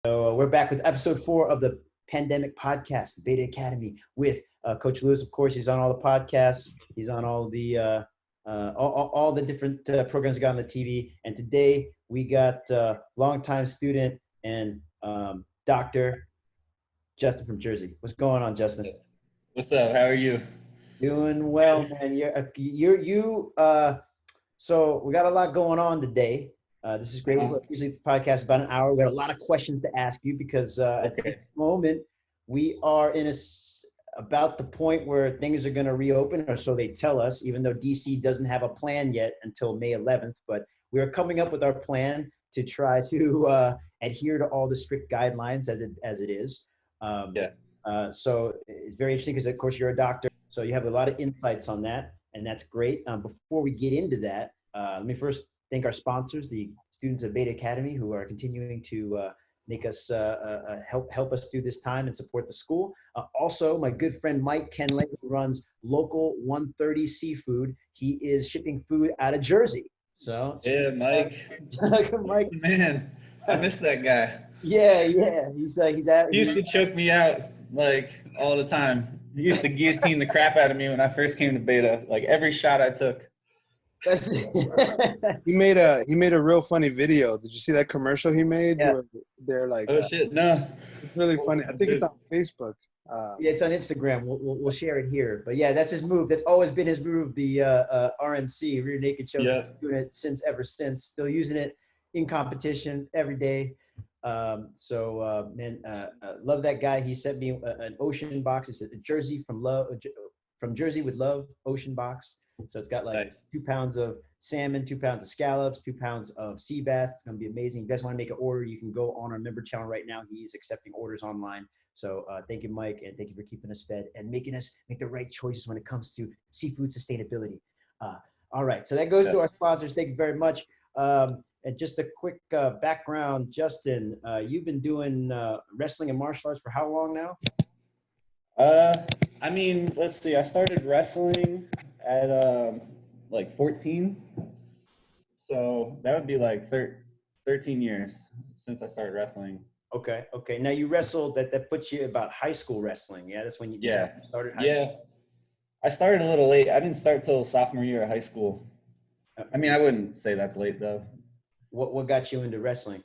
So we're back with episode 4 of the Pandemic Podcast, the Beta Academy, with Coach Lewis. Of course, he's on all the podcasts. He's on all the different programs we got on the TV. And today we got longtime student and Dr. Justin from Jersey. What's going on, Justin? What's up? How are you? Doing well, man. So we got a lot going on today. This is great. Usually the podcast is about an hour. We got a lot of questions to ask you because at this moment we are in about the point where things are going to reopen, or so they tell us, even though DC doesn't have a plan yet until May 11th. But we are coming up with our plan to try to adhere to all the strict guidelines as it is. So it's very interesting because, of course, you're a doctor, so you have a lot of insights on that, and that's great. Before we get into that, let me first thank our sponsors, the students of Beta Academy, who are continuing to make us help us through this time and support the school. Also, my good friend Mike Kenley, who runs Local 130 Seafood. He is shipping food out of Jersey. So yeah, Mike. Mike, man, I miss that guy. Yeah. He's out. He used to choke me out like all the time. He used to guillotine the crap out of me when I first came to Beta. Like every shot I took. He made a real funny video. Did you see that commercial he made? Yeah. Where they're like, oh shit, no. It's really funny. I think it's on Facebook. Yeah, it's on Instagram. We'll share it here. But yeah, that's his move. That's always been his move. The RNC, Rear Naked Choke. Yeah. Doing it ever since. Still using it in competition every day. Man, love that guy. He sent me an ocean box. It's a Jersey from Jersey with Love ocean box. So it's got like 2 pounds of salmon, 2 pounds of scallops, 2 pounds of sea bass. It's going to be amazing. If you guys want to make an order, you can go on our member channel right now. He's accepting orders online. So thank you, Mike, and thank you for keeping us fed and making us make the right choices when it comes to seafood sustainability. All right, so that goes to our sponsors. Thank you very much. And just a quick background, Justin, you've been doing wrestling and martial arts for how long now? I mean, let's see. I started wrestling at like 14. So that would be like 13 years since I started wrestling. Okay. Now you wrestled, that puts you about high school wrestling. Yeah, that's when you started high school. I started a little late. I didn't start till sophomore year of high school. I mean, I wouldn't say that's late though. What got you into wrestling?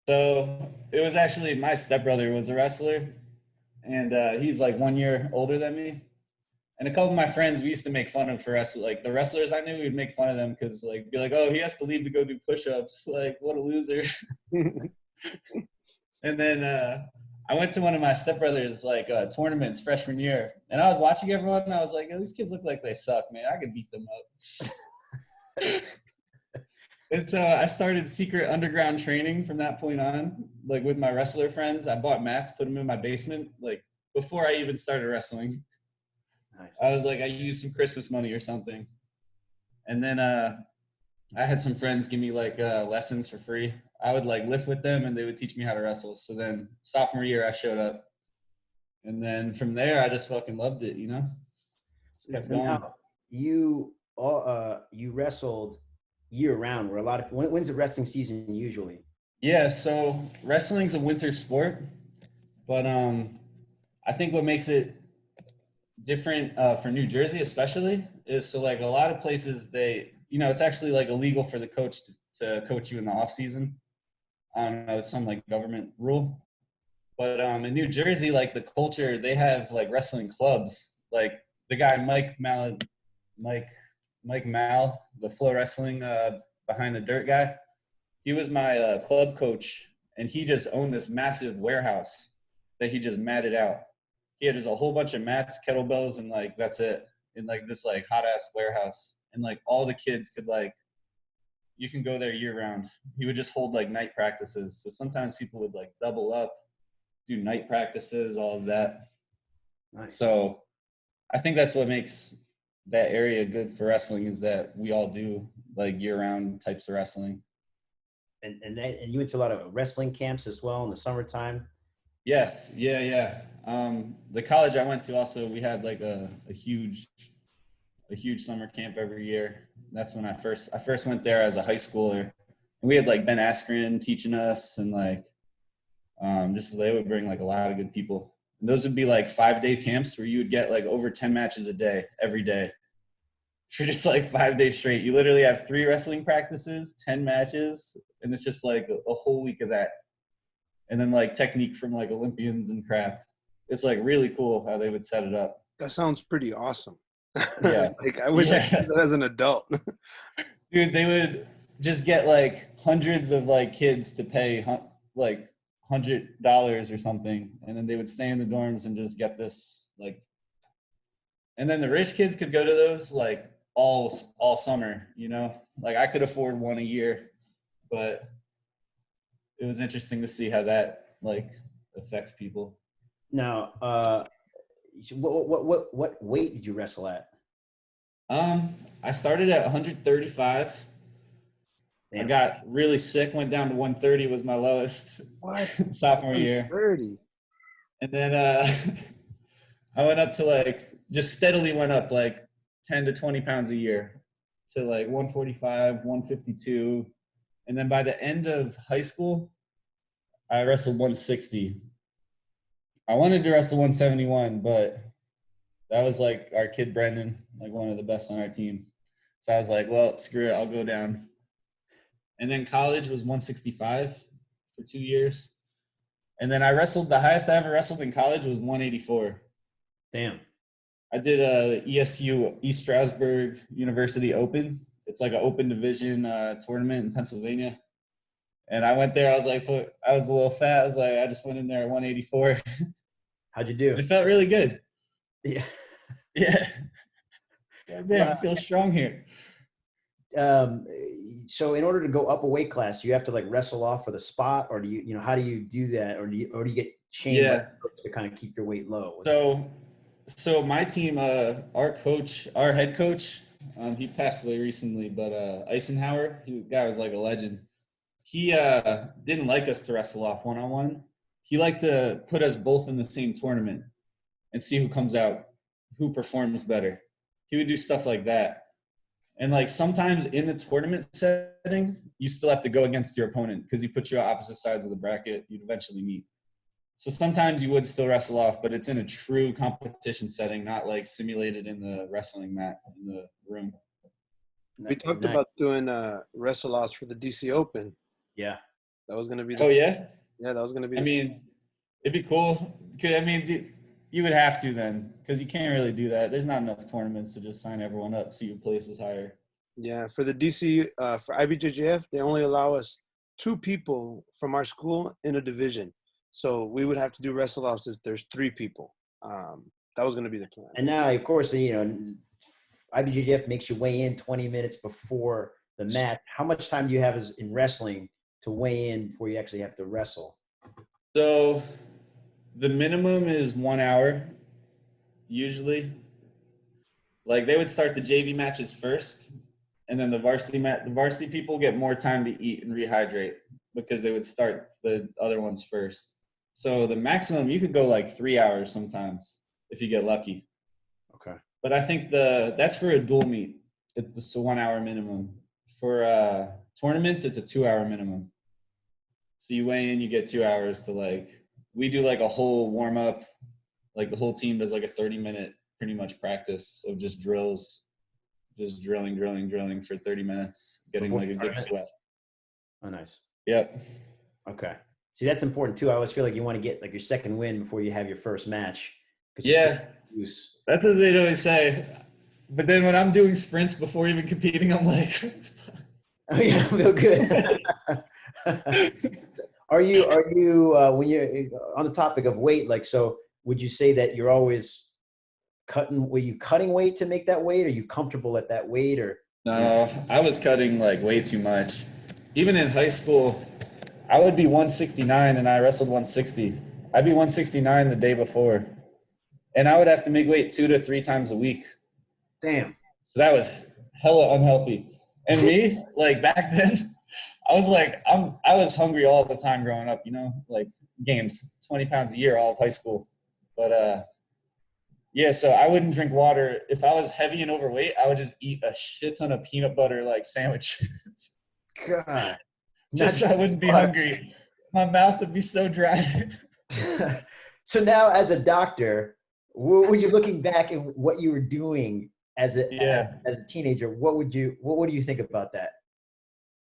So it was actually my stepbrother was a wrestler, and he's like 1 year older than me. And a couple of my friends, we used to make fun of for wrestling. Like the wrestlers I knew, we'd make fun of them because like be like, oh, he has to leave to go do push-ups. Like what a loser. And then I went to one of my stepbrothers' like tournaments freshman year, and I was watching everyone, and I was like, oh, these kids look like they suck, man. I could beat them up. And so I started secret underground training from that point on, like with my wrestler friends. I bought mats, put them in my basement, like before I even started wrestling. Nice. I was like, I used some Christmas money or something. And then I had some friends give me like lessons for free. I would like lift with them and they would teach me how to wrestle. So then sophomore year I showed up. And then from there I just fucking loved it, you know? Just kept going. Now, you wrestled year round, where when's the wrestling season usually? Yeah, so wrestling's a winter sport, but I think what makes it different for New Jersey especially is so like a lot of places it's actually like illegal for the coach to coach you in the off season. I don't know, it's some like government rule. But in New Jersey, like the culture, they have like wrestling clubs. Like the guy Mike Mal, the flow wrestling behind the dirt guy. He was my club coach, and he just owned this massive warehouse that he just matted out. He had just a whole bunch of mats, kettlebells, and like that's it. In like this like hot ass warehouse, and like all the kids could like, you can go there year round. He would just hold like night practices. So sometimes people would like double up, do night practices, all of that. Nice. So I think that's what makes that area good for wrestling, is that we all do like year round types of wrestling. And you went to a lot of wrestling camps as well in the summertime? Yes. Yeah. The college I went to also, we had like a huge summer camp every year. That's when I first went there as a high schooler. And we had like Ben Askren teaching us, and like Just so they would bring like a lot of good people. And those would be like 5-day camps where you would get like over 10 matches a day, every day. For just like 5 days straight. You literally have 3 wrestling practices, 10 matches, and it's just like a whole week of that. And then like technique from like Olympians and crap. It's like really cool how they would set it up. That sounds pretty awesome. Yeah. Like I wish I could do that as an adult. Dude, they would just get like hundreds of like kids to pay like $100 or something, and then they would stay in the dorms and just get this like. And then the rich kids could go to those like all summer, you know. Like I could afford one a year, but it was interesting to see how that like affects people. Now, what weight did you wrestle at? I started at 135. Damn. I got really sick, went down to 130 was my lowest. What? Sophomore year. 130. And then I went up to like, just steadily went up like 10 to 20 pounds a year to like 145, 152. And then by the end of high school, I wrestled 160. I wanted to wrestle 171, but that was like our kid Brendan, like one of the best on our team. So I was like, well, screw it, I'll go down. And then college was 165 for 2 years. And then I wrestled, the highest I ever wrestled in college was 184. Damn. I did a ESU, East Stroudsburg University Open. It's like an open division tournament in Pennsylvania. And I went there, I was like, I was a little fat. I was like, I just went in there at 184. How'd you do? It felt really good. Yeah. Yeah. Damn, I feel strong here. So in order to go up a weight class, you have to like wrestle off for the spot, or do you how do you do that? Or do you get chained by coach to kind of keep your weight low? So my team, our head coach, he passed away recently, but Eisenhower, guy was like a legend. He didn't like us to wrestle off one-on-one. He liked to put us both in the same tournament and see who comes out, who performs better. He would do stuff like that. And like sometimes in the tournament setting, you still have to go against your opponent because he put you on opposite sides of the bracket. You'd eventually meet. So sometimes you would still wrestle off, but it's in a true competition setting, not like simulated in the wrestling mat in the room. We talked about doing wrestle-offs for the DC Open. Yeah. That was going to be yeah? Yeah, that was going to be it'd be cool. You would have to then, because you can't really do that. There's not enough tournaments to just sign everyone up so your place is higher. Yeah, for the DC, for IBJJF, they only allow us 2 people from our school in a division. So we would have to do wrestle-offs if there's 3 people. That was going to be the plan. And now, of course, IBJJF makes you weigh in 20 minutes before the match. How much time do you have in wrestling to weigh in before you actually have to wrestle? So the minimum is 1 hour, usually. Like they would start the JV matches first, and then the varsity people get more time to eat and rehydrate because they would start the other ones first. So the maximum, you could go like 3 hours sometimes if you get lucky. Okay. But I think that's for a dual meet. It's a 1 hour minimum. For tournaments, it's a 2 hour minimum. So you weigh in, you get 2 hours to like, we do like a whole warm up, like the whole team does like a 30-minute pretty much practice of just drills, just drilling for 30 minutes, getting like a good sweat. Oh, nice. Yep. Okay. See, that's important too. I always feel like you want to get like your second win before you have your first match. Yeah. That's what they always say. But then when I'm doing sprints before even competing, I'm like, oh yeah, I feel good. Are you when you're on the topic of weight, like, so would you say that you're always were you cutting weight to make that weight? Are you comfortable at that weight, or? No, I was cutting like way too much. Even in high school, I would be 169 and I wrestled 160. I'd be 169 the day before. And I would have to make weight 2 to 3 times a week. Damn. So that was hella unhealthy. And me, like back then, I was hungry all the time growing up, like games, 20 pounds a year all of high school. But yeah, so I wouldn't drink water. If I was heavy and overweight, I would just eat a shit ton of peanut butter like sandwiches. God. Just so I wouldn't be hungry. My mouth would be so dry. So now, as a doctor, when you're looking back at what you were doing as a Yeah. as a teenager, what do you think about that?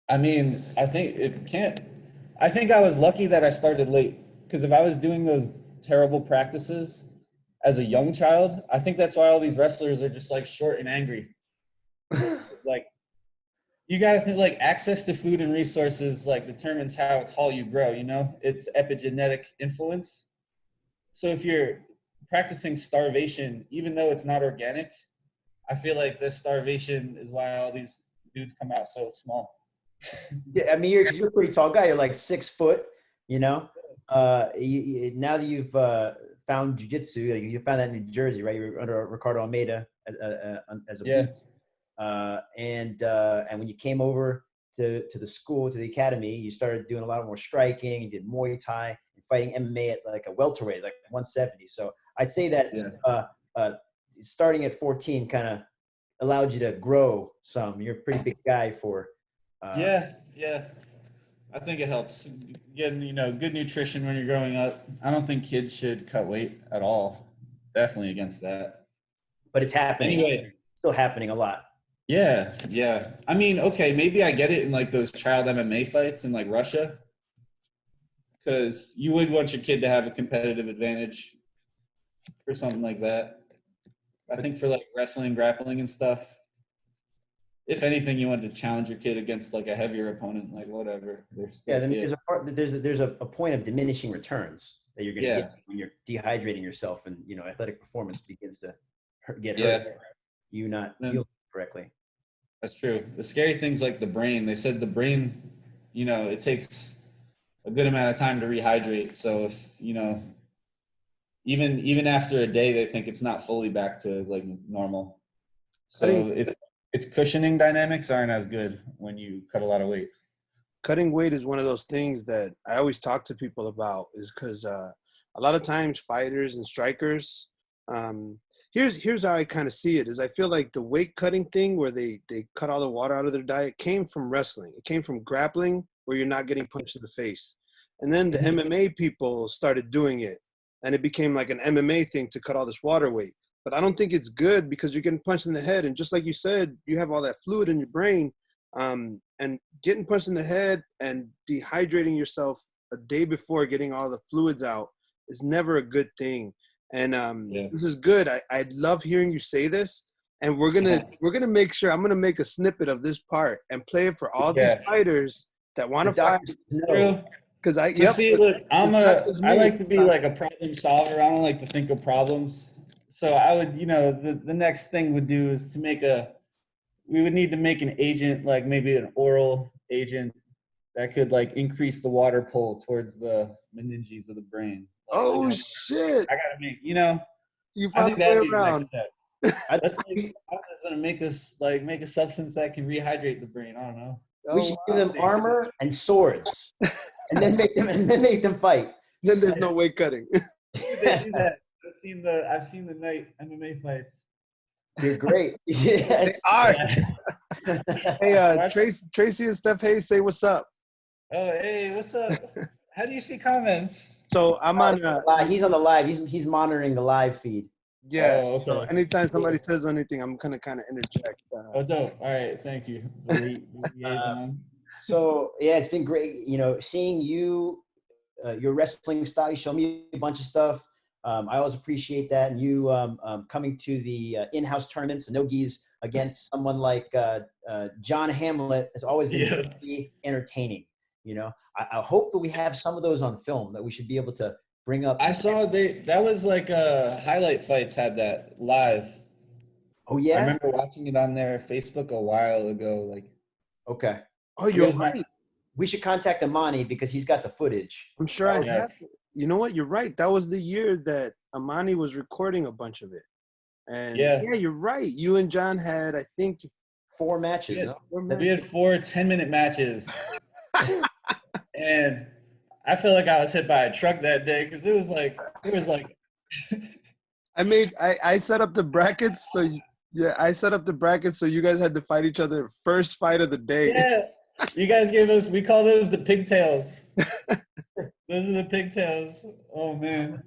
I mean, I think I was lucky that I started late, because if I was doing those terrible practices as a young child, I think that's why all these wrestlers are just like short and angry. Like, you got to think, like, access to food and resources like determines how tall you grow, you know? It's epigenetic influence. So if you're practicing starvation, even though it's not organic, I feel like this starvation is why all these dudes come out so small. Yeah, I mean, because you're a pretty tall guy. You're like 6 foot. You know, now that you've found jiu-jitsu, like you found that in New Jersey, right? You're under Ricardo Almeida as a Yeah. and when you came over to the school, to the academy, you started doing a lot more striking. You did Muay Thai and fighting MMA at like a welterweight, like 170. So I'd say that starting at 14 kind of allowed you to grow some. You're a pretty big guy for. Yeah. I think it helps getting, good nutrition when you're growing up. I don't think kids should cut weight at all. Definitely against that. But it's happening. Anyway, Still happening a lot. Yeah. I mean, okay, maybe I get it in like those child MMA fights in like Russia, because you would want your kid to have a competitive advantage for something like that. I think for like wrestling, grappling and stuff, if anything, you want to challenge your kid against like a heavier opponent, like whatever. I mean, there's a point of diminishing returns that you're going to get when you're dehydrating yourself, and athletic performance begins to get hurt. You not feel correctly. That's true. The scary thing's like the brain. They said the brain, it takes a good amount of time to rehydrate. So if even after a day, they think it's not fully back to like normal. So its cushioning dynamics aren't as good when you cut a lot of weight. Cutting weight is one of those things that I always talk to people about, is because a lot of times fighters and strikers, here's how I kind of see it, is I feel like the weight cutting thing where they cut all the water out of their diet came from wrestling. It came from grappling, where you're not getting punched in the face. And then the MMA people started doing it, and it became like an MMA thing to cut all this water weight. But I don't think it's good, because you're getting punched in the head. And just like you said, you have all that fluid in your brain. And getting punched in the head and dehydrating yourself a day before getting all the fluids out is never a good thing. And this is good. I love hearing you say this. And we're gonna make sure, I'm gonna make a snippet of this part and play it for all these fighters that want to fight. Because I like to be like a problem solver. I don't like to think of problems. So I would, the next thing would do is we would need to make an agent, like maybe an oral agent that could like increase the water pull towards the meninges of the brain. Like, shit. I gotta make, you I think that'd be the next step. I'm just gonna make a substance that can rehydrate the brain. I don't know. We should give them armor and swords, and then make them fight. Then there's no weight cutting. They do that. I've seen the night MMA fights. You're great. They are. Hey, Tracy and Steph Hayes, say what's up. Oh, hey, what's up? How do you see comments? So I'm on. He's on the live. He's monitoring the live feed. Yeah. Oh, okay. So anytime somebody says anything, I'm gonna kind of interject. Dope. All right, thank you. So yeah, it's been great. Seeing you, your wrestling style. You show me a bunch of stuff. I always appreciate that, and you coming to the in-house tournaments, the no-gis, against someone like John Hamlet has always been very entertaining. I hope that we have some of those on film that we should be able to bring up. I saw that was like highlight fights had that live. Oh yeah, I remember watching it on their Facebook a while ago. Like, okay. Oh, you're right. We should contact Amani because he's got the footage. I'm sure I have. You know what? You're right. That was the year that Amani was recording a bunch of it. And yeah, you're right. You and John had, I think, 4 matches. We had 4 10-minute matches. And I feel like I was hit by a truck that day, because it was like I set up the brackets, so you guys had to fight each other first fight of the day. Yeah. You guys we call those the pigtails. Those are the pigtails. Oh man.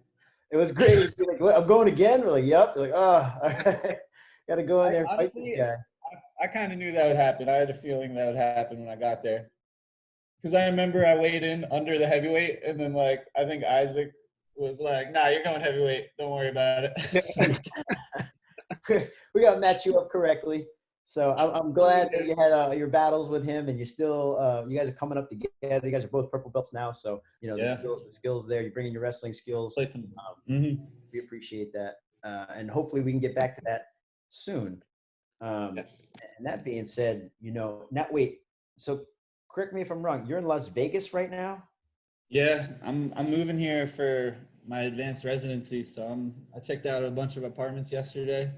It was great. You're like, what, I'm going again. We're like, yep. They're like, oh, all right. Got to go in there and fight this Honestly, guy. I kind of knew that would happen. I had a feeling that would happen when I got there. Because I remember I weighed in under the heavyweight, and then like I think Isaac was like, "Nah, you're going heavyweight. Don't worry about it." We got to match you up correctly. So I'm glad that you had your battles with him, and you still you guys are coming up together. You guys are both purple belts now, so you know Yeah. the skills there. You're bringing your wrestling skills. Play some. We appreciate that, and hopefully we can get back to that soon. Yes. And that being said, you know, now wait. So correct me if I'm wrong. You're in Las Vegas right now. Yeah, I'm moving here for my advanced residency, so I checked out a bunch of apartments yesterday.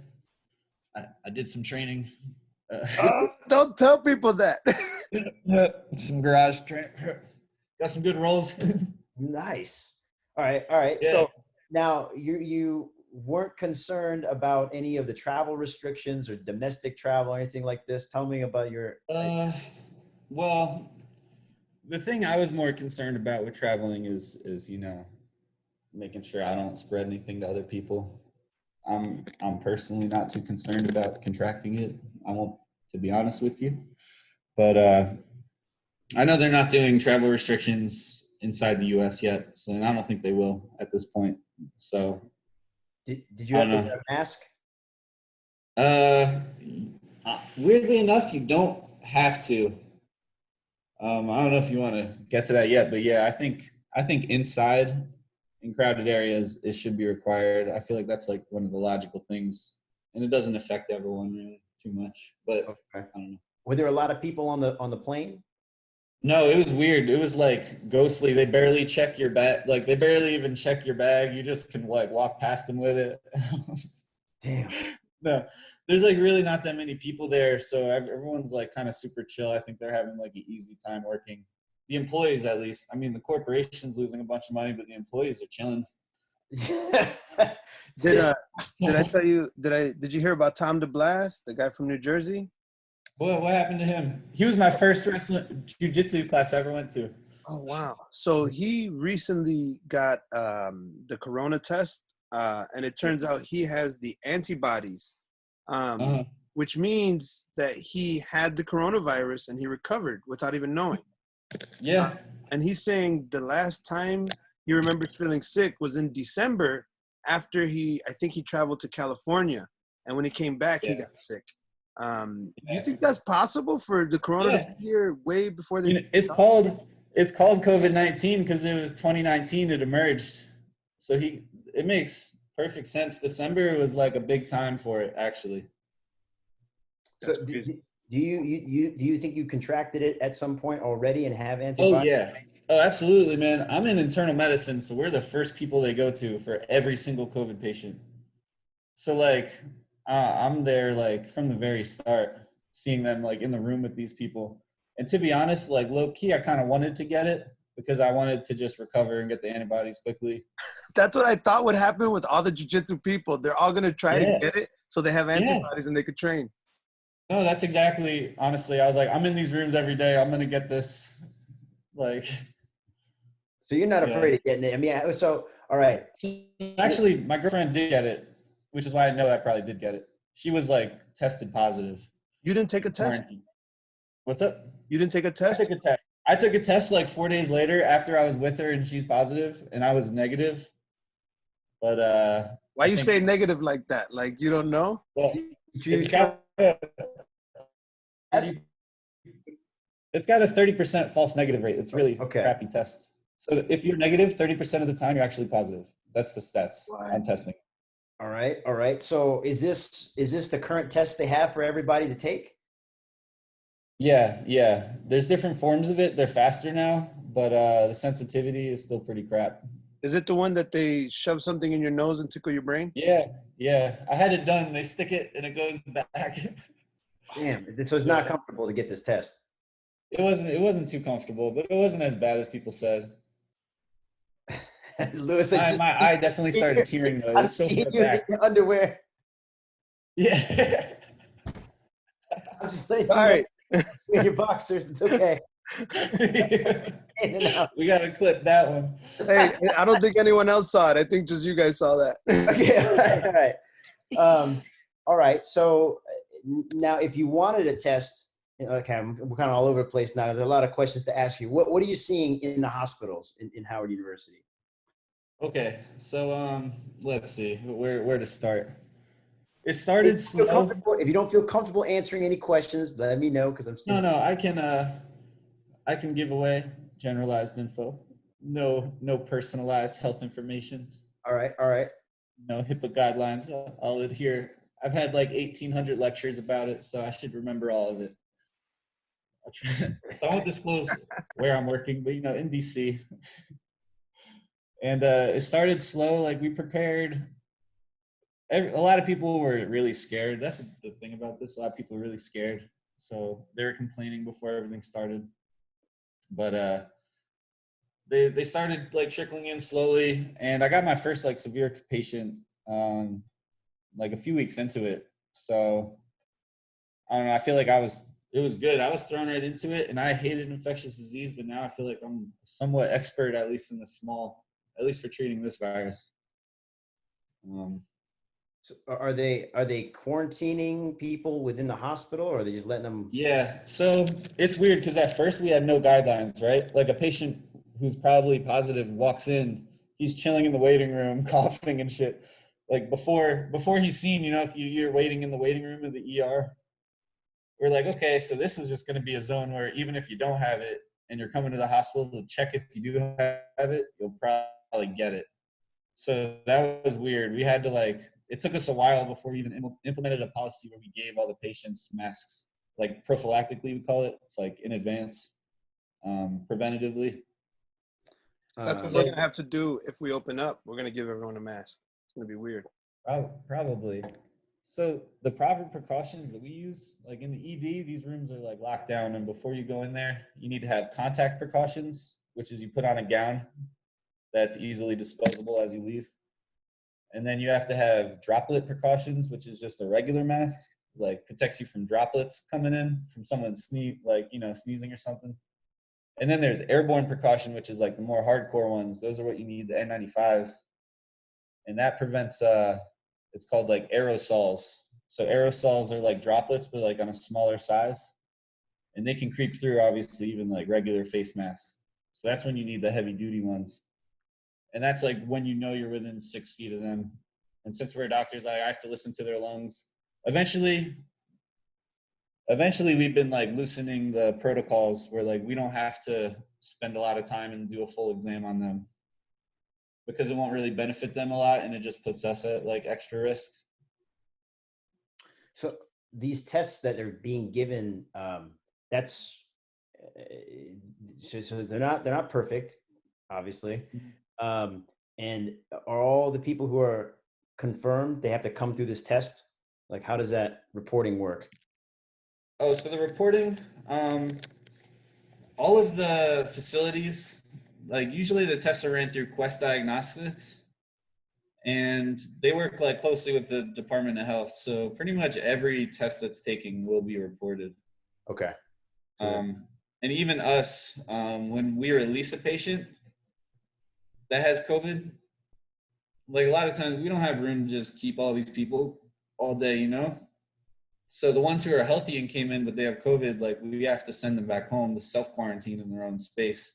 I did some training. Don't tell people that. Some garage training. Got some good rolls. Nice. All right. All right. Yeah. So now you weren't concerned about any of the travel restrictions or domestic travel or anything like this. Tell me about your. Well, the thing I was more concerned about with traveling is you know, making sure I don't spread anything to other people. I'm personally not too concerned about contracting it. I won't, to be honest with you. But I know they're not doing travel restrictions inside the U.S. yet, so I don't think they will at this point. So Did you have to wear a mask? Weirdly enough, you don't have to. I don't know if you want to get to that yet, but yeah, I think inside in crowded areas it should be required. I feel like that's like one of the logical things, and it doesn't affect everyone really too much. But Okay. I don't know. Were there a lot of people on the plane? No, it was weird. It was like ghostly. They barely check your bag. Like they barely even check your bag. You just can like walk past them with it. Damn. No, there's like really not that many people there, so everyone's like kind of super chill. I think they're having like an easy time working. The employees, at least. I mean, the corporation's losing a bunch of money, but the employees are chilling. Did I tell you? Did you hear about Tom DeBlas, the guy from New Jersey? What happened to him? He was my first wrestling jiu-jitsu class I ever went to. Oh wow! So he recently got the corona test, and it turns out he has the antibodies, which means that he had the coronavirus and he recovered without even knowing. Yeah. And he's saying the last time he remembers feeling sick was in December after I think he traveled to California, and when he came back, he got sick. Do you think that's possible for the corona to be here way before they? You know, it's called COVID-19 because it was 2019 it emerged. So it makes perfect sense. December was like a big time for it, actually. So do you think you contracted it at some point already and have antibodies? Oh yeah. Oh, absolutely, man. I'm in internal medicine, so we're the first people they go to for every single COVID patient. So like, I'm there like from the very start, seeing them like in the room with these people. And to be honest, like low key, I kind of wanted to get it because I wanted to just recover and get the antibodies quickly. That's what I thought would happen with all the jiu-jitsu people. They're all gonna try to get it so they have antibodies and they could train. No, that's exactly, honestly, I was like, I'm in these rooms every day. I'm going to get this, like. So you're not afraid of getting it. I mean, so, all right. Actually, my girlfriend did get it, which is why I know I probably did get it. She was like tested positive. You didn't take a test? What's up? You didn't take a test? I took a test like 4 days later after I was with her and she's positive and I was negative. But why you stay negative like that? Like you don't know? Well, it's got a 30% false negative rate. It's really a crappy test. So if you're negative 30% of the time, you're actually positive. That's the stats on testing. All right. All right. So is this the current test they have for everybody to take? Yeah. Yeah. There's different forms of it. They're faster now, but the sensitivity is still pretty crap. Is it the one that they shove something in your nose and tickle your brain? Yeah. Yeah. I had it done. They stick it and it goes back. Damn. So it's not comfortable to get this test. It wasn't too comfortable, but it wasn't as bad as people said. Lewis, my eye definitely started tearing though. It was so far back. Your underwear. Yeah. I'm just letting you know. In your boxers, it's okay. In and out. We got to clip that one. Hey, I don't think anyone else saw it. I think just you guys saw that. Okay, all right. All right. So now, if you wanted a test, okay, we're kind of all over the place now. There's a lot of questions to ask you. What are you seeing in the hospitals in Howard University? Okay, so let's see where to start. It If started you feel slow. comfortable, if you don't feel comfortable answering any questions, let me know because I'm seeing. No, I can give away generalized info. No personalized health information. All right. All right. No HIPAA guidelines. I'll adhere. I've had like 1,800 lectures about it, so I should remember all of it. So I won't disclose where I'm working, but in DC. And it started slow. Like we prepared. A lot of people were really scared. That's the thing about this. A lot of people were really scared, so they were complaining before everything started. But they started like trickling in slowly, and I got my first like severe patient like a few weeks into it. So I don't know. I feel like it was good. I was thrown right into it, and I hated infectious disease, but now I feel like I'm somewhat expert, at least at least for treating this virus. So are they quarantining people within the hospital, or are they just letting them? Yeah. So it's weird because at first we had no guidelines, right? Like a patient who's probably positive walks in, he's chilling in the waiting room, coughing and shit. Like before he's seen, if you're waiting in the waiting room of the ER, we're like, okay, so this is just going to be a zone where even if you don't have it and you're coming to the hospital to check if you do have it, you'll probably get it. So that was weird. We had to it took us a while before we even implemented a policy where we gave all the patients masks, like prophylactically we call it. It's like in advance, preventatively. That's what we're gonna have to do if we open up. We're gonna give everyone a mask. It's gonna be weird. Probably. So the proper precautions that we use, like in the ED, these rooms are like locked down, and before you go in there, you need to have contact precautions, which is you put on a gown that's easily disposable as you leave. And then you have to have droplet precautions, which is just a regular mask, like protects you from droplets coming in from someone sneezing or something. And then there's airborne precaution, which is like the more hardcore ones. Those are what you need, the N95s. And that prevents it's called like aerosols. So aerosols are like droplets, but like on a smaller size. And they can creep through obviously even like regular face masks. So that's when you need the heavy duty ones. And that's like when you're within 6 feet of them. And since we're doctors, I have to listen to their lungs. Eventually we've been like loosening the protocols where like we don't have to spend a lot of time and do a full exam on them because it won't really benefit them a lot, and it just puts us at like extra risk. So these tests that are being given, that's so they're not perfect, obviously. And are all the people who are confirmed, they have to come through this test? Like, how does that reporting work? Oh, so the reporting, all of the facilities, like usually the tests are ran through Quest Diagnostics, and they work like closely with the Department of Health. So pretty much every test that's taken will be reported. Okay. And even us, when we release a patient that has COVID, like a lot of times we don't have room to just keep all these people all day, So the ones who are healthy and came in but they have COVID, like we have to send them back home to self-quarantine in their own space.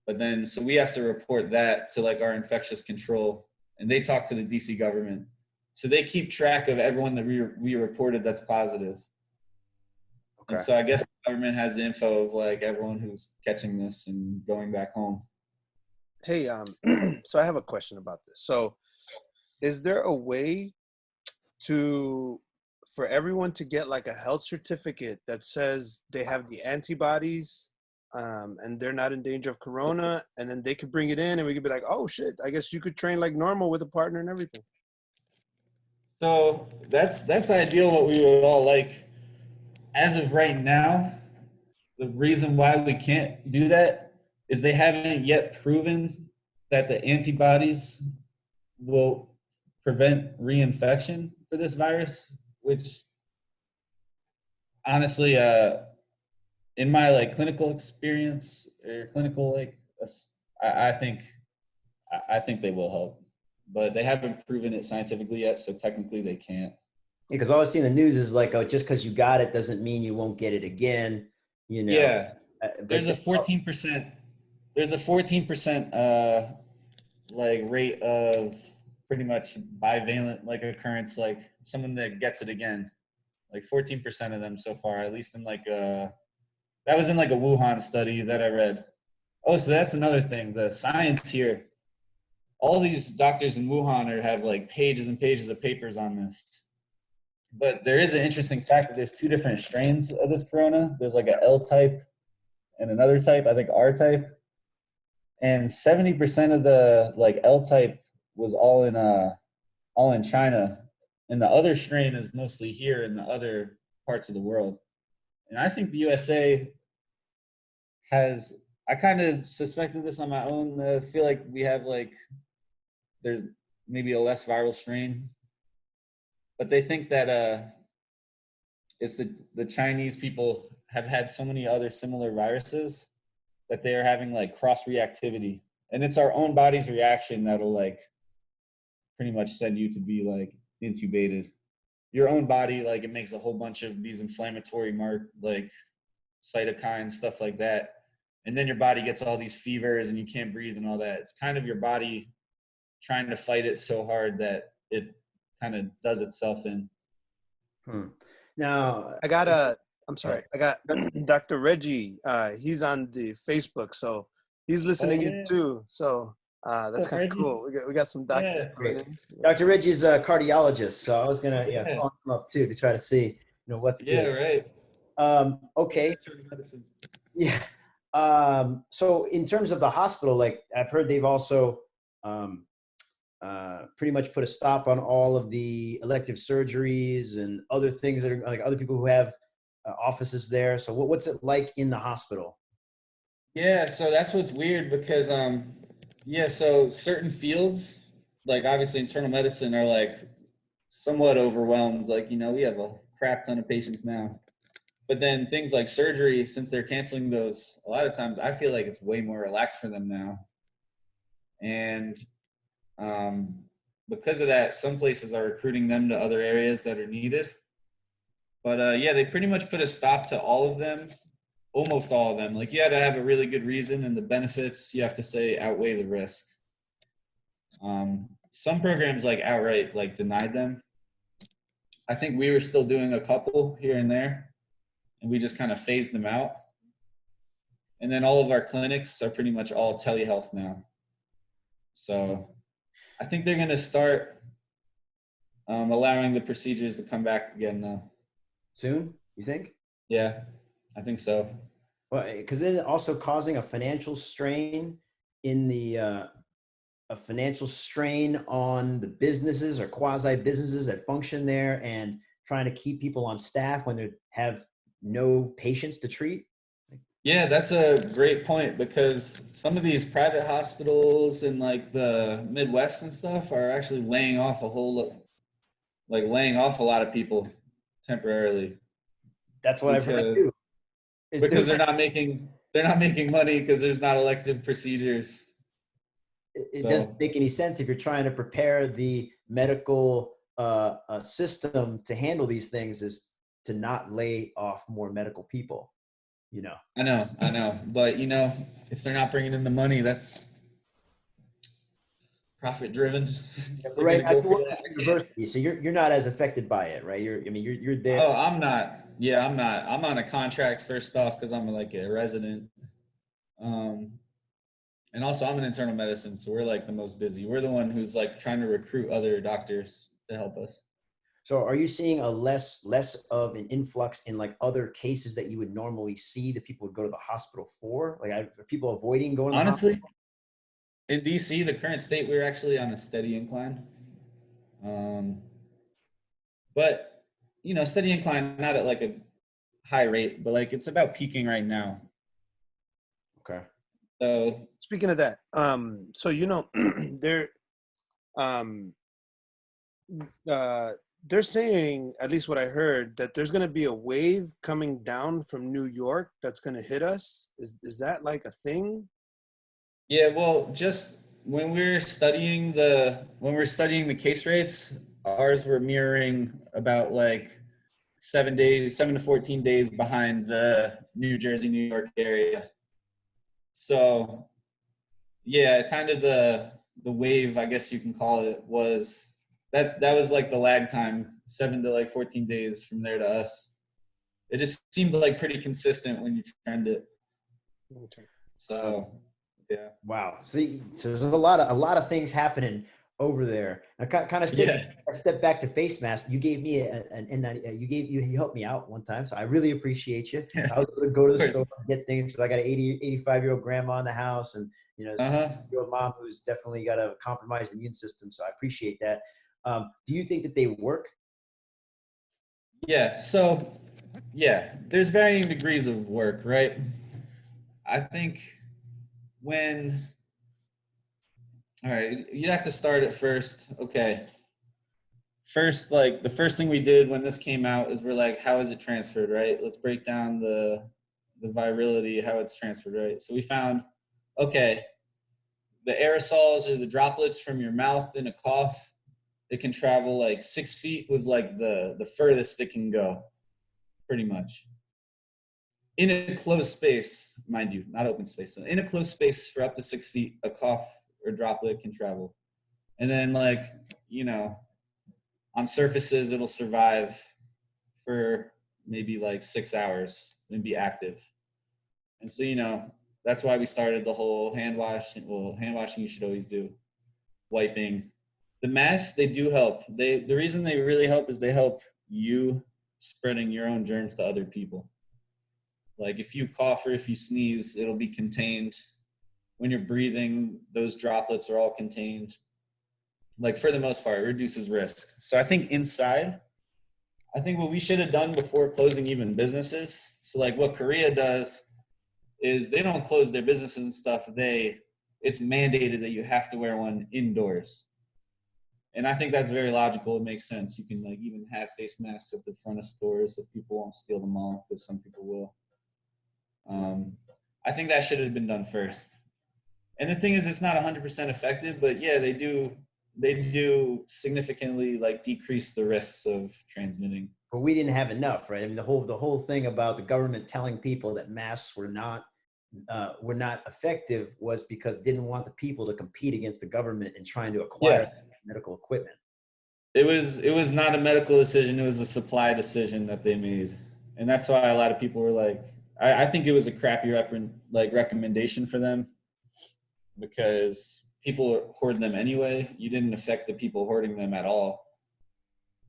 But then, so we have to report that to like our infectious control, and they talk to the DC government. So they keep track of everyone that we reported that's positive. Okay. And so I guess the government has the info of like everyone who's catching this and going back home. Hey, so I have a question about this. So is there a way for everyone to get like a health certificate that says they have the antibodies and they're not in danger of corona, and then they could bring it in and we could be like, oh shit, I guess you could train like normal with a partner and everything? So that's ideal, what we would all like. As of right now, the reason why we can't do that is they haven't yet proven that the antibodies will prevent reinfection for this virus, which honestly, in my like clinical experience or clinical like, I think they will help, but they haven't proven it scientifically yet, so technically they can't. Because all I see in the news is like, oh, just because you got it doesn't mean you won't get it again. You know. Yeah, But there's a 14%. There's a 14% like rate of pretty much bivalent like occurrence, like someone that gets it again. Like 14% of them so far, at least in like that was in like a Wuhan study that I read. Oh, so that's another thing. The science here. All these doctors in Wuhan have like pages and pages of papers on this. But there is an interesting fact that there's two different strains of this corona. There's like an L type and another type, I think R type. And 70% of the like L type was all in China, and the other strain is mostly here in the other parts of the world. And I think the USA has. I kind of suspected this on my own. I feel like we have like there's maybe a less viral strain, but they think that it's the Chinese people have had so many other similar viruses that they are having like cross reactivity, and it's our own body's reaction that'll like pretty much send you to be like intubated. Your own body, like it makes a whole bunch of these inflammatory like cytokines, stuff like that, and then your body gets all these fevers and you can't breathe and all that. It's kind of your body trying to fight it so hard that it kind of does itself in. Now, I'm sorry. I got Dr. Reggie. He's on the Facebook, so he's listening in too. So that's kind of cool. We got some doctors. Great. Dr. Reggie's a cardiologist, so I was gonna call him up too to try to see what's good. Right. Okay. Yeah. So in terms of the hospital, like I've heard they've also pretty much put a stop on all of the elective surgeries and other things that are like other people who have offices there. So what's it like in the hospital? Yeah, so that's what's weird because so certain fields, like obviously internal medicine, are like somewhat overwhelmed. Like, we have a crap ton of patients now. But then things like surgery, since they're canceling those, a lot of times I feel like it's way more relaxed for them now. And because of that, some places are recruiting them to other areas that are needed. But they pretty much put a stop to all of them, almost all of them. Like you had to have a really good reason, and the benefits you have to say outweigh the risk. Some programs like outright like denied them. I think we were still doing a couple here and there, and we just kind of phased them out. And then all of our clinics are pretty much all telehealth now. So I think they're going to start allowing the procedures to come back again now. Soon, you think? Yeah, I think so. Well, because then also causing a financial strain in a financial strain on the businesses or quasi businesses that function there, and trying to keep people on staff when they have no patients to treat. Yeah, that's a great point, because some of these private hospitals in like the Midwest and stuff are actually laying off a lot of people temporarily. That's what I've heard too. Because they're not making money because there's not elective procedures. It doesn't make any sense if you're trying to prepare the medical system to handle these things, is to not lay off more medical people. I know, but if they're not bringing in the money, that's profit driven. Right. I work at university, so you're not as affected by it, right? You're there. Oh, I'm not. Yeah, I'm not. I'm on a contract first off because I'm like a resident. And also I'm in internal medicine, so we're like the most busy. We're the one who's like trying to recruit other doctors to help us. So are you seeing a less of an influx in like other cases that you would normally see that people would go to the hospital for? Like are people avoiding going to the hospital? In DC, the current state, we're actually on a steady incline. But steady incline, not at like a high rate, but like it's about peaking right now. Okay. So speaking of that, there they're saying, at least what I heard, that there's going to be a wave coming down from New York that's going to hit us. Is that like a thing? Yeah, well, just when we're studying the case rates, ours were mirroring about like 7 to 14 days behind the New Jersey, New York area. So yeah, kind of the wave, I guess you can call it, was that was like the lag time, 7 to like 14 days from there to us. It just seemed like pretty consistent when you trend it. Okay. So yeah. Wow. See, so there's a lot of things happening over there. I kind of step back to face mask. You gave me an N90. You helped me out one time, so I really appreciate you. Yeah. I was able to go to the store and get things. So I got an 85-year-old grandma in the house, and your mom who's definitely got a compromised immune system. So I appreciate that. Do you think that they work? Yeah. So yeah, there's varying degrees of work, right? I think all right, you'd have to start at first. Okay. First, like the first thing we did when this came out is we're like, how is it transferred, right? Let's break down the virality, how it's transferred, right? So we found, okay, the aerosols or the droplets from your mouth in a cough, it can travel like 6 feet was like the furthest it can go, pretty much. In a closed space, mind you, not open space. So in a closed space for up to 6 feet, a cough or droplet can travel. And then like, on surfaces, it'll survive for maybe like 6 hours and be active. And so, that's why we started the whole hand washing. Well, hand washing you should always do. Wiping. The masks, they do help. The reason they really help is they help you spreading your own germs to other people. Like if you cough or if you sneeze, it'll be contained. When you're breathing, those droplets are all contained. Like for the most part, it reduces risk. So I think what we should have done before closing even businesses. So like what Korea does is they don't close their businesses and stuff. It's mandated that you have to wear one indoors. And I think that's very logical. It makes sense. You can like even have face masks at the front of stores if people won't steal them all, because some people will. I think that should have been done first. And the thing is, it's not 100% effective, but yeah, they do significantly like decrease the risks of transmitting. But we didn't have enough, right? I mean, the whole thing about the government telling people that masks were not effective was because they didn't want the people to compete against the government in trying to acquire medical equipment. It was not a medical decision. It was a supply decision that they made. And that's why a lot of people were like, I think it was a crappy recommendation for them, because people hoard them anyway. You didn't affect the people hoarding them at all.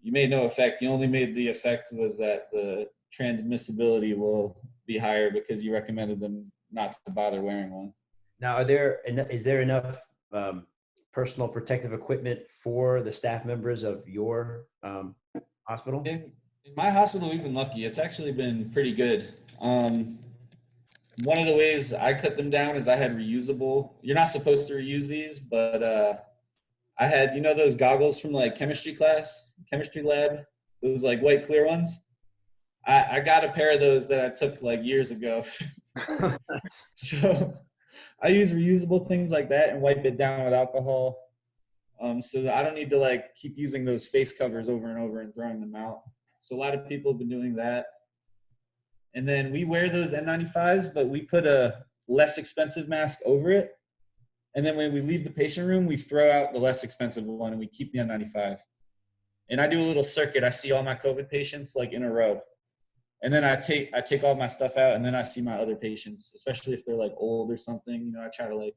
You made no effect. You only made the effect was that the transmissibility will be higher because you recommended them not to bother wearing one. Now, is there enough personal protective equipment for the staff members of your hospital? In my hospital, we've been lucky. It's actually been pretty good. One of the ways I cut them down is I had reusable. You're not supposed to reuse these, but I had, those goggles from like chemistry lab, those like white clear ones. I got a pair of those that I took like years ago. So I use reusable things like that and wipe it down with alcohol. So that I don't need to like keep using those face covers over and over and throwing them out. So a lot of people have been doing that. And then we wear those N95s, but we put a less expensive mask over it. And then when we leave the patient room, we throw out the less expensive one and we keep the N95. And I do a little circuit. I see all my COVID patients like in a row. And then I take all my stuff out, and then I see my other patients, especially if they're like old or something. I try to like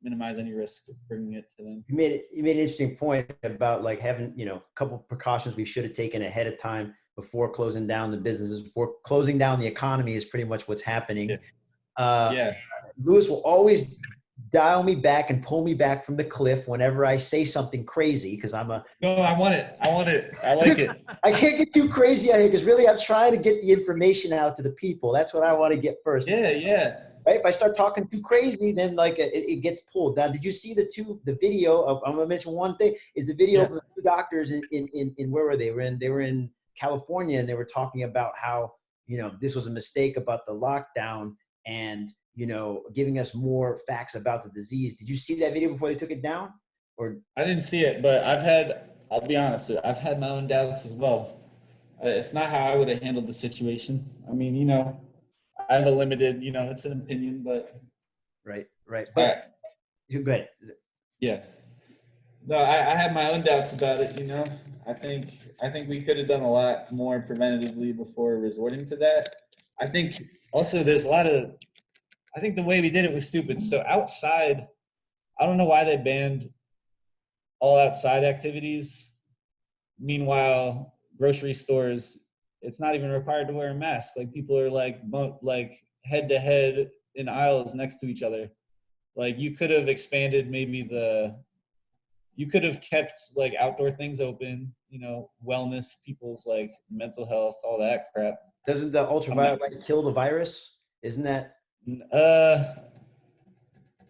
minimize any risk of bringing it to them. You made an interesting point about like having, a couple of precautions we should have taken ahead of time before closing down the businesses, before closing down the economy is pretty much what's happening. Yeah. Lewis will always dial me back and pull me back from the cliff whenever I say something crazy, because No, I want it. I like it. I can't get too crazy out here because really I'm trying to get the information out to the people. That's what I want to get first. Yeah. Right? If I start talking too crazy, then like it gets pulled. Now, did you see the video of, I'm gonna mention one thing, is the video Yeah. of the two doctors in where were they? They were in California, and they were talking about how, this was a mistake about the lockdown, and, giving us more facts about the disease. Did you see that video before they took it down? Or I didn't see it, but I'll be honest with you, I've had my own doubts as well. It's not how I would have handled the situation. I mean, I have a limited, it's an opinion, but right. But go ahead. yeah. No, I have my own doubts about it, I think we could have done a lot more preventatively before resorting to that. I think also I think the way we did it was stupid. So outside, I don't know why they banned all outside activities. Meanwhile, grocery stores, it's not even required to wear a mask. Like people are like head to head in aisles next to each other. Like you could have expanded you could have kept like outdoor things open, wellness, people's like mental health, all that crap. Doesn't the ultraviolet light kill the virus? Isn't that? No,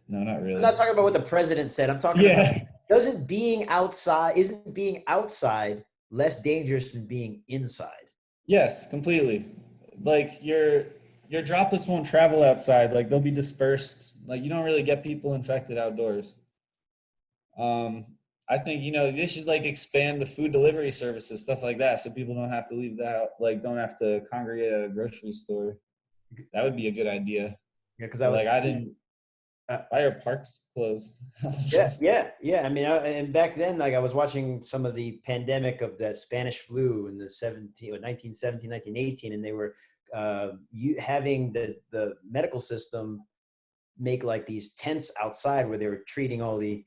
not really. I'm not talking about what the president said. I'm talking about, isn't being outside less dangerous than being inside? Yes, completely. Like your droplets won't travel outside. Like they'll be dispersed. Like you don't really get people infected outdoors. I think, they should like expand the food delivery services, stuff like that, so people don't have to leave the house, like don't have to congregate at a grocery store. That would be a good idea. Yeah, because why are parks closed? yeah. I mean, and back then, like I was watching some of the pandemic of that Spanish flu in the 1917, 1918, and they were having the medical system make like these tents outside where they were treating all the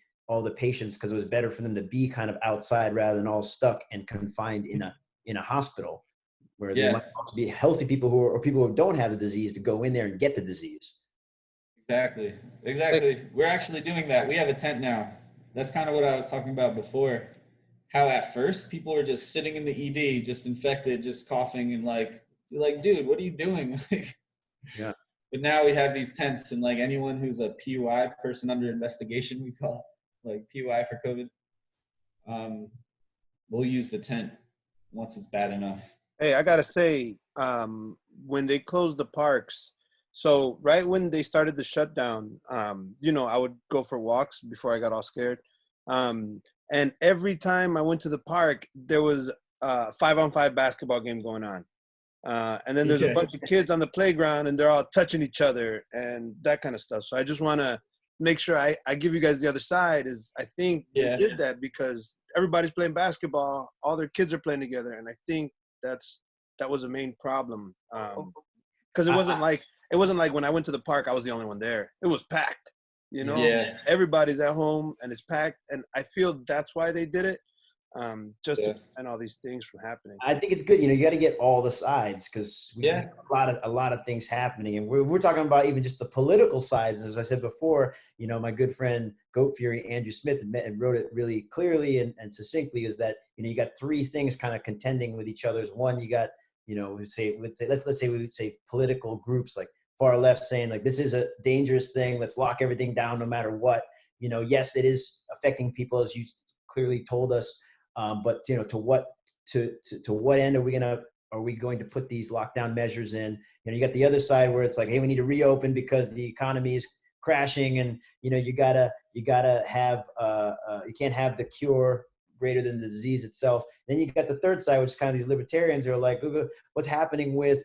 patients, because it was better for them to be kind of outside rather than all stuck and confined in a hospital, where there might also be healthy people or people who don't have the disease to go in there and get the disease. Exactly. We're actually doing that. We have a tent now. That's kind of what I was talking about before. How at first people were just sitting in the ED, just infected, just coughing, and you're like, dude, what are you doing? Yeah. But now we have these tents, and like anyone who's a PUI, person under investigation, we call it, like PUI for COVID, we'll use the tent once it's bad enough. Hey, I gotta say, when they closed the parks, so right when they started the shutdown, I would go for walks before I got all scared. And every time I went to the park, there was a 5-on-5 basketball game going on. And then there's a bunch of kids on the playground, and they're all touching each other and that kind of stuff. So I just want to make sure I give you guys the other side. Is I think they did that because everybody's playing basketball, all their kids are playing together, and I think that was a main problem. Because it wasn't like when I went to the park, I was the only one there. It was packed. Everybody's at home and it's packed, and I feel that's why they did it. Just to prevent all these things from happening. I think it's good. You got to get all the sides, because we have a lot of things happening, and we're talking about even just the political sides. As I said before, my good friend Goat Fury Andrew Smith and wrote it really clearly and succinctly. Is that you got three things kind of contending with each other. One, you got let's say we would say political groups like far left saying like this is a dangerous thing. Let's lock everything down no matter what. Yes, it is affecting people, as you clearly told us. But to what end are we going to put these lockdown measures in? You got the other side where it's like, hey, we need to reopen because the economy is crashing, and you gotta have you can't have the cure greater than the disease itself. Then you got the third side, which is kind of these libertarians who are like, what's happening with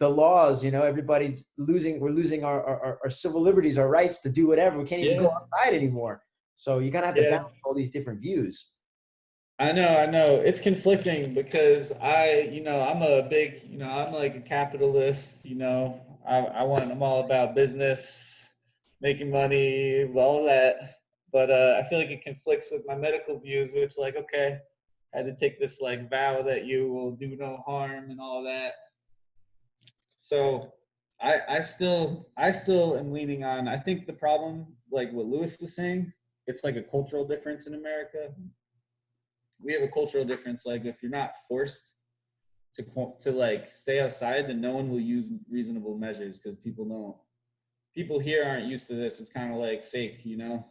the laws? Everybody's we're losing our civil liberties, our rights to do whatever. We can't even go outside anymore. So you're gonna have to balance all these different views. I know. It's conflicting because I'm a big, I'm like a capitalist, I'm all about business, making money, all that. But I feel like it conflicts with my medical views, which like, okay, I had to take this like vow that you will do no harm and all that. So I still am leaning on, I think the problem, like what Lewis was saying, it's like a cultural difference in America. We have a cultural difference. Like if you're not forced to like stay outside, then no one will use reasonable measures because people don't people here aren't used to this. It's kind of like fake, you know?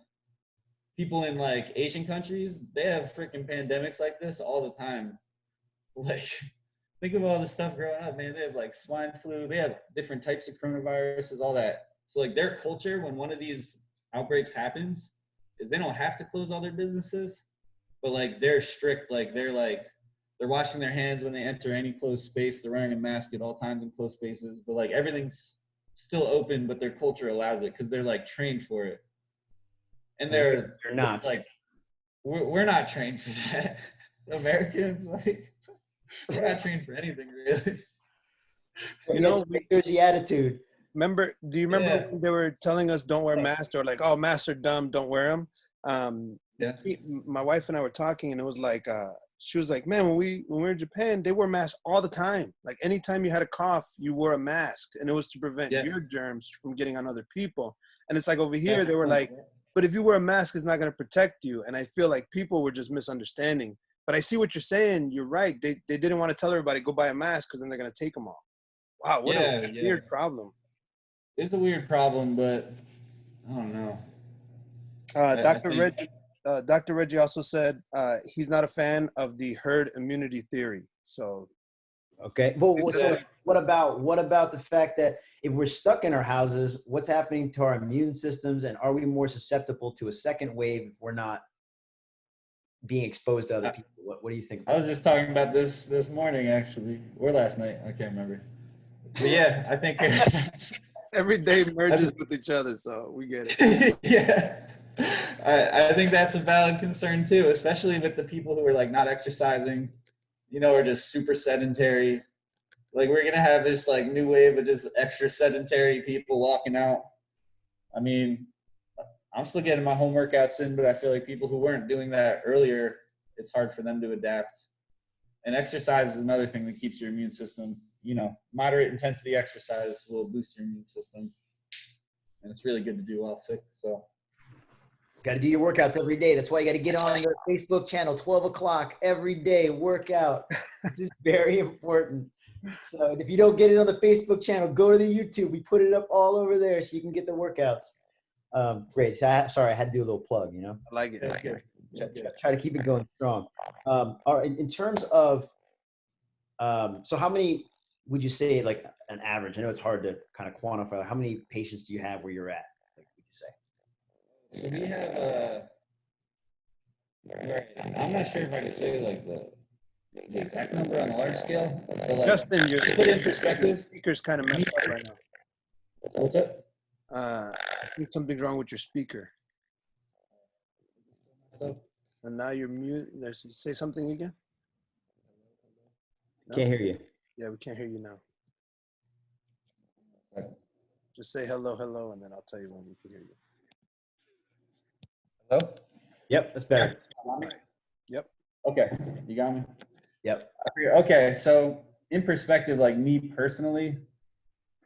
People in like Asian countries, they have freaking pandemics like this all the time. Like, think of all the stuff growing up, man. They have like swine flu, they have different types of coronaviruses, all that. So like their culture, when one of these outbreaks happens, is they don't have to close all their businesses, but like they're strict. They're washing their hands when they enter any closed space. They're wearing a mask at all times in closed spaces. But like everything's still open, but their culture allows it because they're like trained for it. And they're not. like, we're not trained for that. Americans, like, we're not trained for anything really. You know, There's the attitude. Do you remember when they were telling us don't wear masks, or like, oh, masks are dumb, don't wear them? My wife and I were talking, and it was like, she was like, man, when we were in Japan, they wore masks all the time. Like anytime you had a cough, you wore a mask, and it was to prevent your germs from getting on other people. And it's like over here, they were like, but if you wear a mask, it's not going to protect you. And I feel like people were just misunderstanding. But I see what you're saying. You're right. They didn't want to tell everybody go buy a mask because then they're going to take them off. Wow, what a weird problem. It's a weird problem, but I don't know. Dr. Reggie also said he's not a fan of the herd immunity theory. So, okay. Well, so what about the fact that if we're stuck in our houses, what's happening to our immune systems, and are we more susceptible to a second wave if we're not being exposed to other people? What do you think about I was just talking about this morning, actually, or last night. I can't remember. But yeah, I think every day merges with each other, so we get it. Yeah. I think that's a valid concern too, especially with the people who are like not exercising, you know, or just super sedentary. Like we're gonna have this like new wave of just extra sedentary people walking out. I mean, I'm still getting my home workouts in, but I feel like people who weren't doing that earlier, it's hard for them to adapt. And exercise is another thing that keeps your immune system, you know, moderate intensity exercise will boost your immune system. And it's really good to do while sick. So got to do your workouts every day. That's why you got to get on the Facebook channel, 12 o'clock every day, workout. This is very important. So if you don't get it on the Facebook channel, go to the YouTube. We put it up all over there so you can get the workouts. Great. So sorry, I had to do a little plug, you know? I like it. Try to keep it going strong. All right, in terms of, so how many would you say, like an average? I know it's hard to kind of quantify. How many patients do you have where you're at? Like, would you say? So we have, I'm not sure if I can say like the exact number on a large scale, but like, Justin, to put it in perspective, speaker's kind of messed up right now. What's up? I think something's wrong with your speaker. And now you're mute. Say something again. No? Can't hear you. Yeah, we can't hear you now. Just say hello, hello, and then I'll tell you when we can hear you. Hello? Yep, that's better. Yep. Okay, you got me? Yep. Okay, so in perspective, like me personally,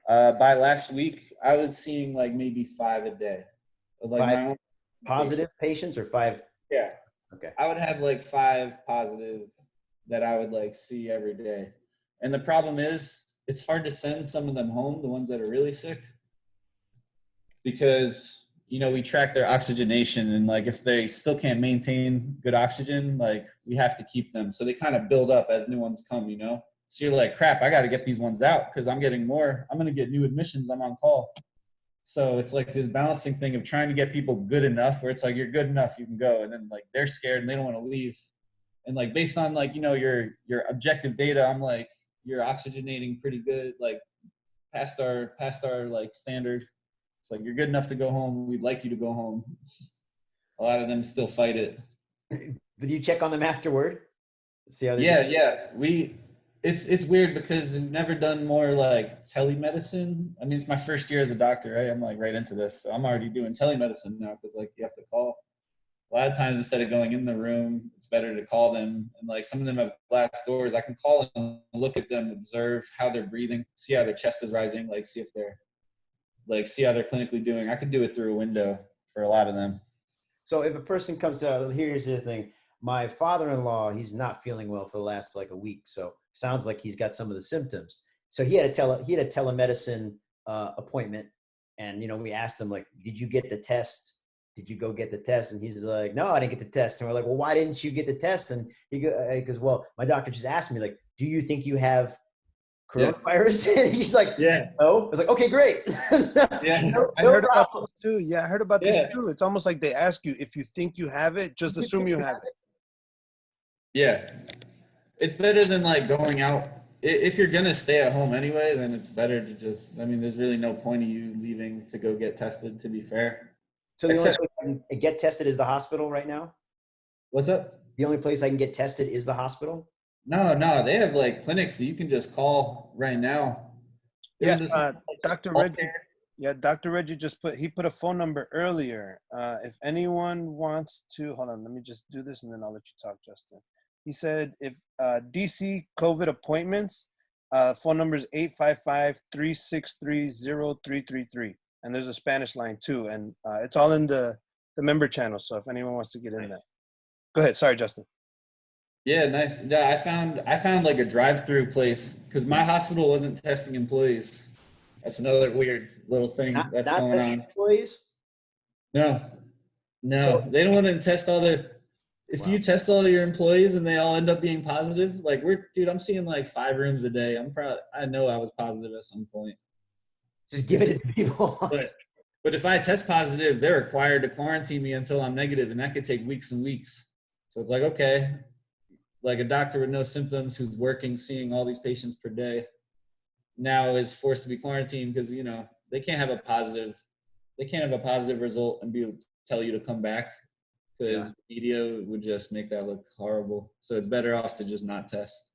by last week, I was seeing like maybe 5 a day. Like 5 my own positive patients or 5? Yeah. Okay. I would have like 5 positive that I would like see every day. And the problem is it's hard to send some of them home, the ones that are really sick, because, you know, we track their oxygenation, and like if they still can't maintain good oxygen, like we have to keep them. So they kind of build up as new ones come, you know? So you're like, crap, I got to get these ones out because I'm getting more. I'm going to get new admissions. I'm on call. So it's like this balancing thing of trying to get people good enough where it's like, you're good enough, you can go. And then like they're scared and they don't want to leave. And like based on like, you know, your objective data, I'm like, you're oxygenating pretty good, like past our like standard. It's like, you're good enough to go home. We'd like you to go home. A lot of them still fight it. But you check on them afterward? See how they do? Yeah. It's weird because we've never done more like telemedicine. I mean, it's my first year as a doctor, right? I'm like right into this. So I'm already doing telemedicine now because like you have to call. A lot of times instead of going in the room, it's better to call them. And like some of them have glass doors. I can call them, look at them, observe how they're breathing, see how their chest is rising, like see how they're clinically doing. I can do it through a window for a lot of them. So if a person comes out, here's the thing. My father-in-law, he's not feeling well for the last like a week. So sounds like he's got some of the symptoms. So he had a telemedicine appointment. And, we asked him, like, did you get the test? Did you go get the test? And he's like, no, I didn't get the test. And we're like, well, why didn't you get the test? And he goes, well, my doctor just asked me, like, do you think you have coronavirus? And he's like, no. I was like, okay, great. I heard about this too. Yeah, I heard about this too. It's almost like they ask you, if you think you have it, just assume you have it. Yeah. It's better than like going out. If you're going to stay at home anyway, then it's better to just, there's really no point of you leaving to go get tested, to be fair. So the only place I can get tested is the hospital right now? What's up? The only place I can get tested is the hospital? No, they have like clinics that you can just call right now. Dr. Reggie. Yeah, Dr. Reggie put a phone number earlier. If anyone wants to, hold on, let me just do this and then I'll let you talk, Justin. He said if DC COVID appointments, phone number is 855-363-0333. And there's a Spanish line too. And it's all in the member channel. So if anyone wants to get in there. Go ahead. Sorry, Justin. Yeah, nice. Yeah, I found like a drive-through place because my hospital wasn't testing employees. That's another weird little thing that's going on. Employees? No, so, they don't want to test all their. If you test all your employees and they all end up being positive, like I'm seeing like 5 rooms a day. I know I was positive at some point. Just give it to people. But if I test positive, they're required to quarantine me until I'm negative, and that could take weeks and weeks. So it's like, okay, like a doctor with no symptoms who's working, seeing all these patients per day, now is forced to be quarantined because, they can't have a positive result and tell you to come back, because media would just make that look horrible. So it's better off to just not test.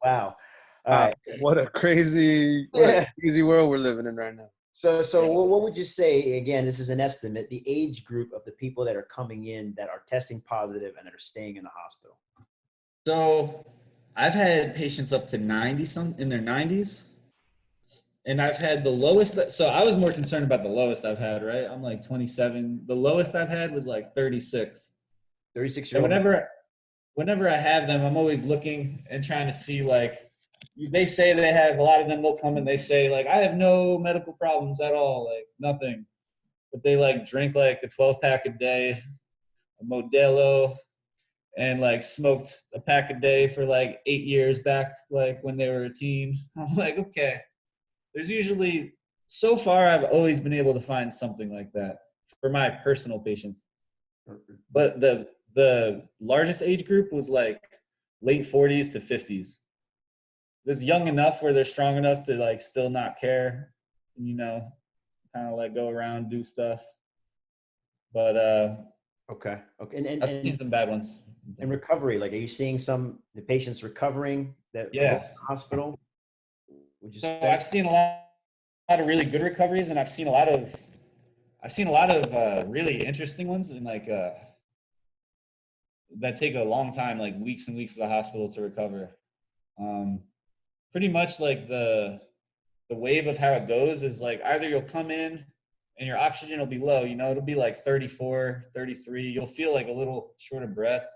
Wow. All right. What a crazy world we're living in right now. So what would you say, again, this is an estimate, the age group of the people that are coming in that are testing positive and that are staying in the hospital? So I've had patients up to 90 in their 90s. And I've had the lowest. So I was more concerned about the lowest I've had, right? I'm like 27. The lowest I've had was like 36. 36 years old. Whenever I have them, I'm always looking and trying to see, like, they say they have, a lot of them will come and they say, like, I have no medical problems at all, like nothing. But they like drink like a 12-pack a day, a Modelo, and like smoked a pack a day for like 8 years back, like when they were a teen. I'm like, okay. There's usually, so far, I've always been able to find something like that for my personal patients. But the largest age group was like late 40s to 50s. It's young enough where they're strong enough to like still not care, kind of like go around, do stuff. But okay. And I've seen some bad ones. In recovery, like, are you seeing the patients recovering that in the hospital? Would you say? I've seen a lot of really good recoveries, and I've seen a lot of really interesting ones, and like that take a long time, like weeks and weeks at the hospital to recover. Pretty much like the wave of how it goes is like either you'll come in and your oxygen will be low, it'll be like 34, 33. You'll feel like a little short of breath.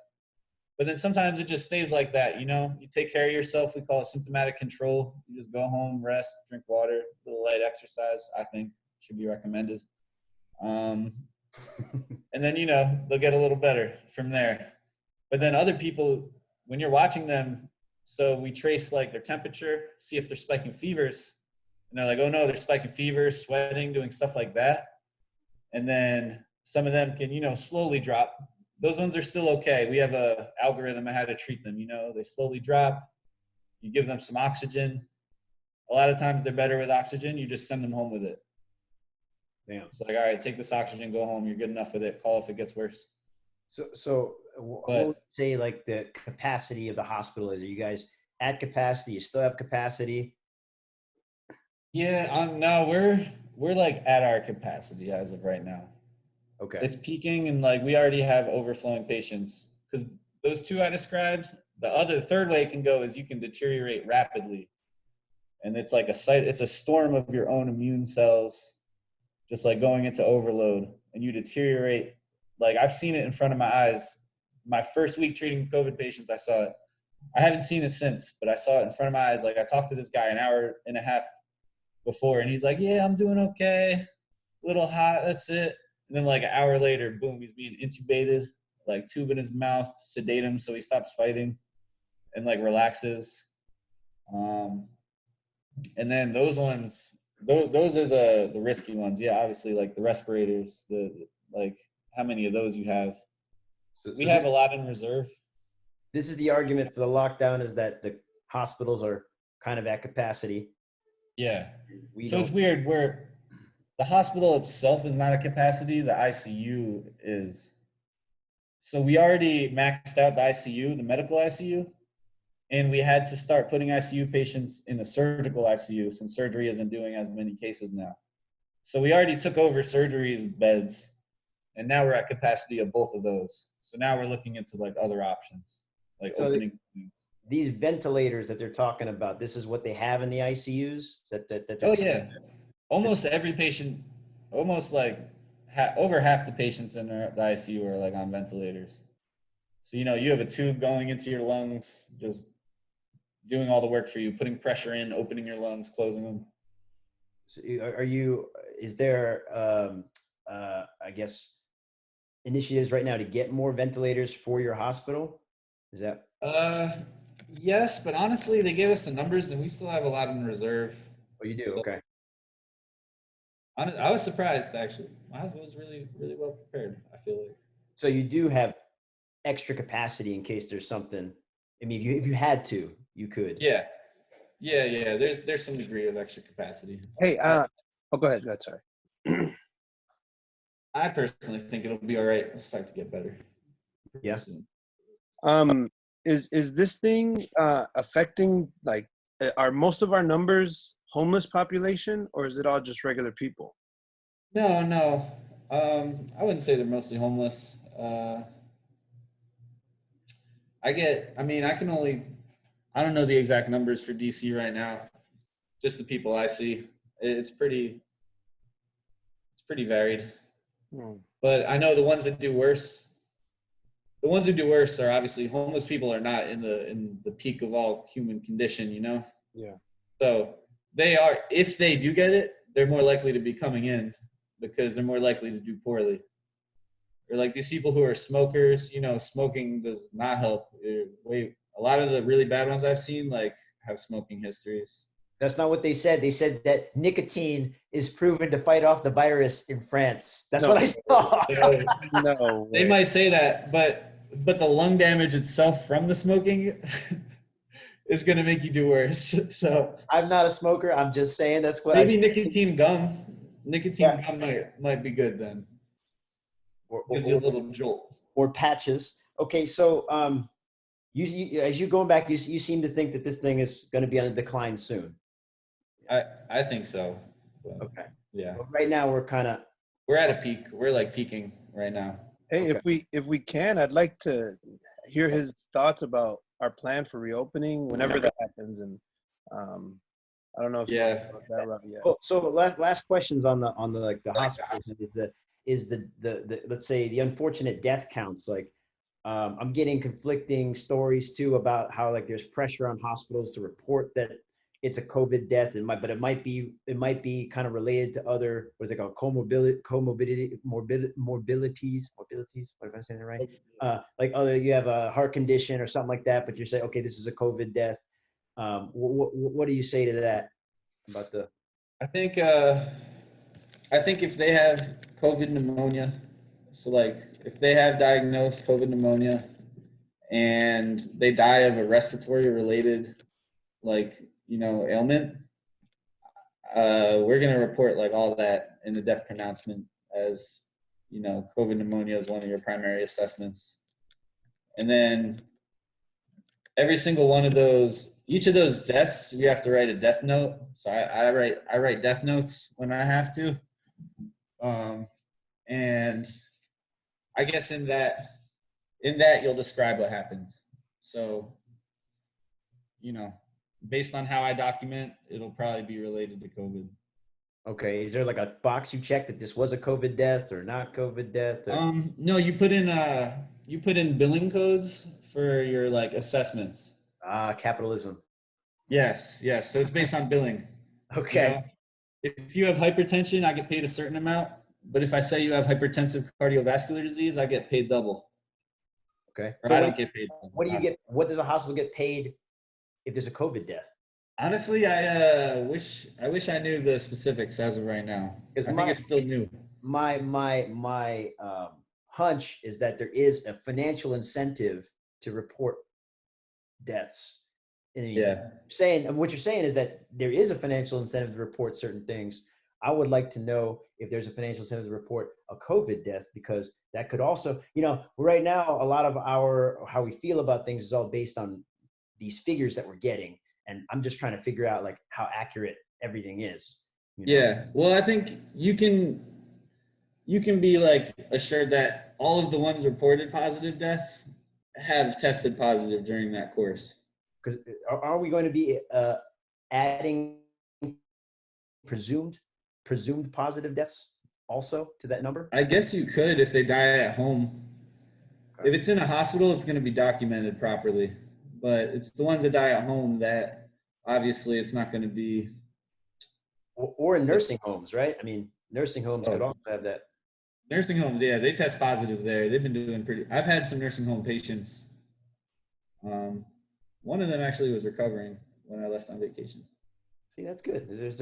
But then sometimes it just stays like that, you take care of yourself. We call it symptomatic control. You just go home, rest, drink water, a little light exercise, I think should be recommended. And then, they'll get a little better from there. But then other people, when you're watching them, so we trace like their temperature, see if they're spiking fevers. And they're like, oh no, they're spiking fevers, sweating, doing stuff like that. And then some of them can, slowly drop. Those ones are still okay. We have a algorithm on how to treat them. They slowly drop. You give them some oxygen. A lot of times they're better with oxygen. You just send them home with it. Damn. It's like, all right, take this oxygen, go home. You're good enough with it. Call if it gets worse. So what would you say, like, the capacity of the hospital is? Are you guys at capacity? You still have capacity? Yeah, no, we're like at our capacity as of right now. Okay. It's peaking, and like we already have overflowing patients, because those two I described, the third way it can go is you can deteriorate rapidly. And it's like it's a storm of your own immune cells, just like going into overload, and you deteriorate. Like, I've seen it in front of my eyes. My first week treating COVID patients, I saw it. I haven't seen it since, but I saw it in front of my eyes. Like, I talked to this guy an hour and a half before, and he's like, yeah, I'm doing okay, a little hot, that's it. And then like an hour later, boom, he's being intubated, like tube in his mouth, sedate him so he stops fighting and like relaxes. And then those ones, those are the risky ones. Yeah, obviously, like the respirators, like how many of those you have. We have a lot in reserve. This is the argument for the lockdown, is that the hospitals are kind of at capacity. Yeah. So it's weird where the hospital itself is not at capacity, the ICU is. So we already maxed out the ICU, the medical ICU, and we had to start putting ICU patients in the surgical ICU since surgery isn't doing as many cases now. So we already took over surgery's beds, and now we're at capacity of both of those. So now we're looking into like other options, like opening things. These ventilators that they're talking about, this is what they have in the ICUs? Oh, yeah. Almost every patient, almost like over half the patients in the ICU are like on ventilators. So, you know, you have a tube going into your lungs, just doing all the work for you, putting pressure in, opening your lungs, closing them. So is there, I guess, initiatives right now to get more ventilators for your hospital? Is that? Yes, but honestly, they gave us the numbers and we still have a lot in reserve. Oh, you do? So, okay. I was surprised, actually. My hospital was really, really well prepared, I feel like. So you do have extra capacity in case there's something. I mean, if you had to, you could. Yeah. There's some degree of extra capacity. Hey, go ahead. Sorry. I personally think it'll be all right. It'll start to get better. Yeah. Soon. Is this thing affecting, like, are most of our numbers homeless population, or is it all just regular people? No. I wouldn't say they're mostly homeless. I don't know the exact numbers for DC right now. Just the people I see. It's pretty varied. But I know the ones that do worse. The ones who do worse are obviously homeless people are not in the peak of all human condition, you know? Yeah. So they are, if they do get it, they're more likely to be coming in because they're more likely to do poorly. Or like these people who are smokers, you know, smoking does not help. A lot of the really bad ones I've seen like have smoking histories. That's not what they said. They said that nicotine is proven to fight off the virus in France. That's what I saw. No way. They might say that, but the lung damage itself from the smoking is going to make you do worse. So I'm not a smoker. I'm just saying that's what maybe nicotine gum might be good then. Gives you a little jolt. Or patches. Okay, so you as you going back, you seem to think that this thing is going to be on a decline soon. I think so. Okay. Yeah. But right now we're at a peak. We're like peaking right now. Hey, okay. if we can, I'd like to hear his thoughts about our plan for reopening whenever that happens. And I don't know if yeah. That route yet. Well, so last questions on the like the hospitals is the let's say the unfortunate death counts. Like I'm getting conflicting stories too about how like there's pressure on hospitals to report that it's a COVID death, but it might be kind of related to other, what's it called, morbidities. What if I say that right? Like you have a heart condition or something like that, but you say, okay, this is a COVID death. What do you say to that about the? I think if they have COVID pneumonia, so like if they have diagnosed COVID pneumonia and they die of a respiratory related ailment, we're going to report like all that in the death pronouncement as, COVID pneumonia is one of your primary assessments. And then every single one of those, each of those deaths, we have to write a death note. So I write death notes when I have to. And I guess in that you'll describe what happens. So, based on how I document, it'll probably be related to COVID. Okay. Is there like a box you check that this was a COVID death or not COVID death? Or? No, you put in billing codes for your like assessments. Capitalism. Yes. So it's based on billing. Okay. if you have hypertension, I get paid a certain amount. But if I say you have hypertensive cardiovascular disease, I get paid double. Okay. Or So I don't get paid double. what do you get? What does a hospital get paid if there's a COVID death? Honestly, I wish I knew the specifics as of right now. I think it's still new. My hunch is that there is a financial incentive to report deaths. Yeah. What you're saying is that there is a financial incentive to report certain things. I would like to know if there's a financial incentive to report a COVID death, because that could also, right now, a lot of how we feel about things is all based on these figures that we're getting. And I'm just trying to figure out like how accurate everything is. Yeah. Well, I think you can be like assured that all of the ones reported positive deaths have tested positive during that course. Because are we going to be adding presumed positive deaths also to that number? I guess you could if they die at home. Okay. If it's in a hospital, it's going to be documented properly. But it's the ones that die at home that obviously it's not going to be. Or in nursing homes, right? I mean, nursing homes could also have that. Nursing homes, yeah, they test positive there. They've been doing pretty. I've had some nursing home patients. One of them actually was recovering when I left on vacation. See, that's good. There's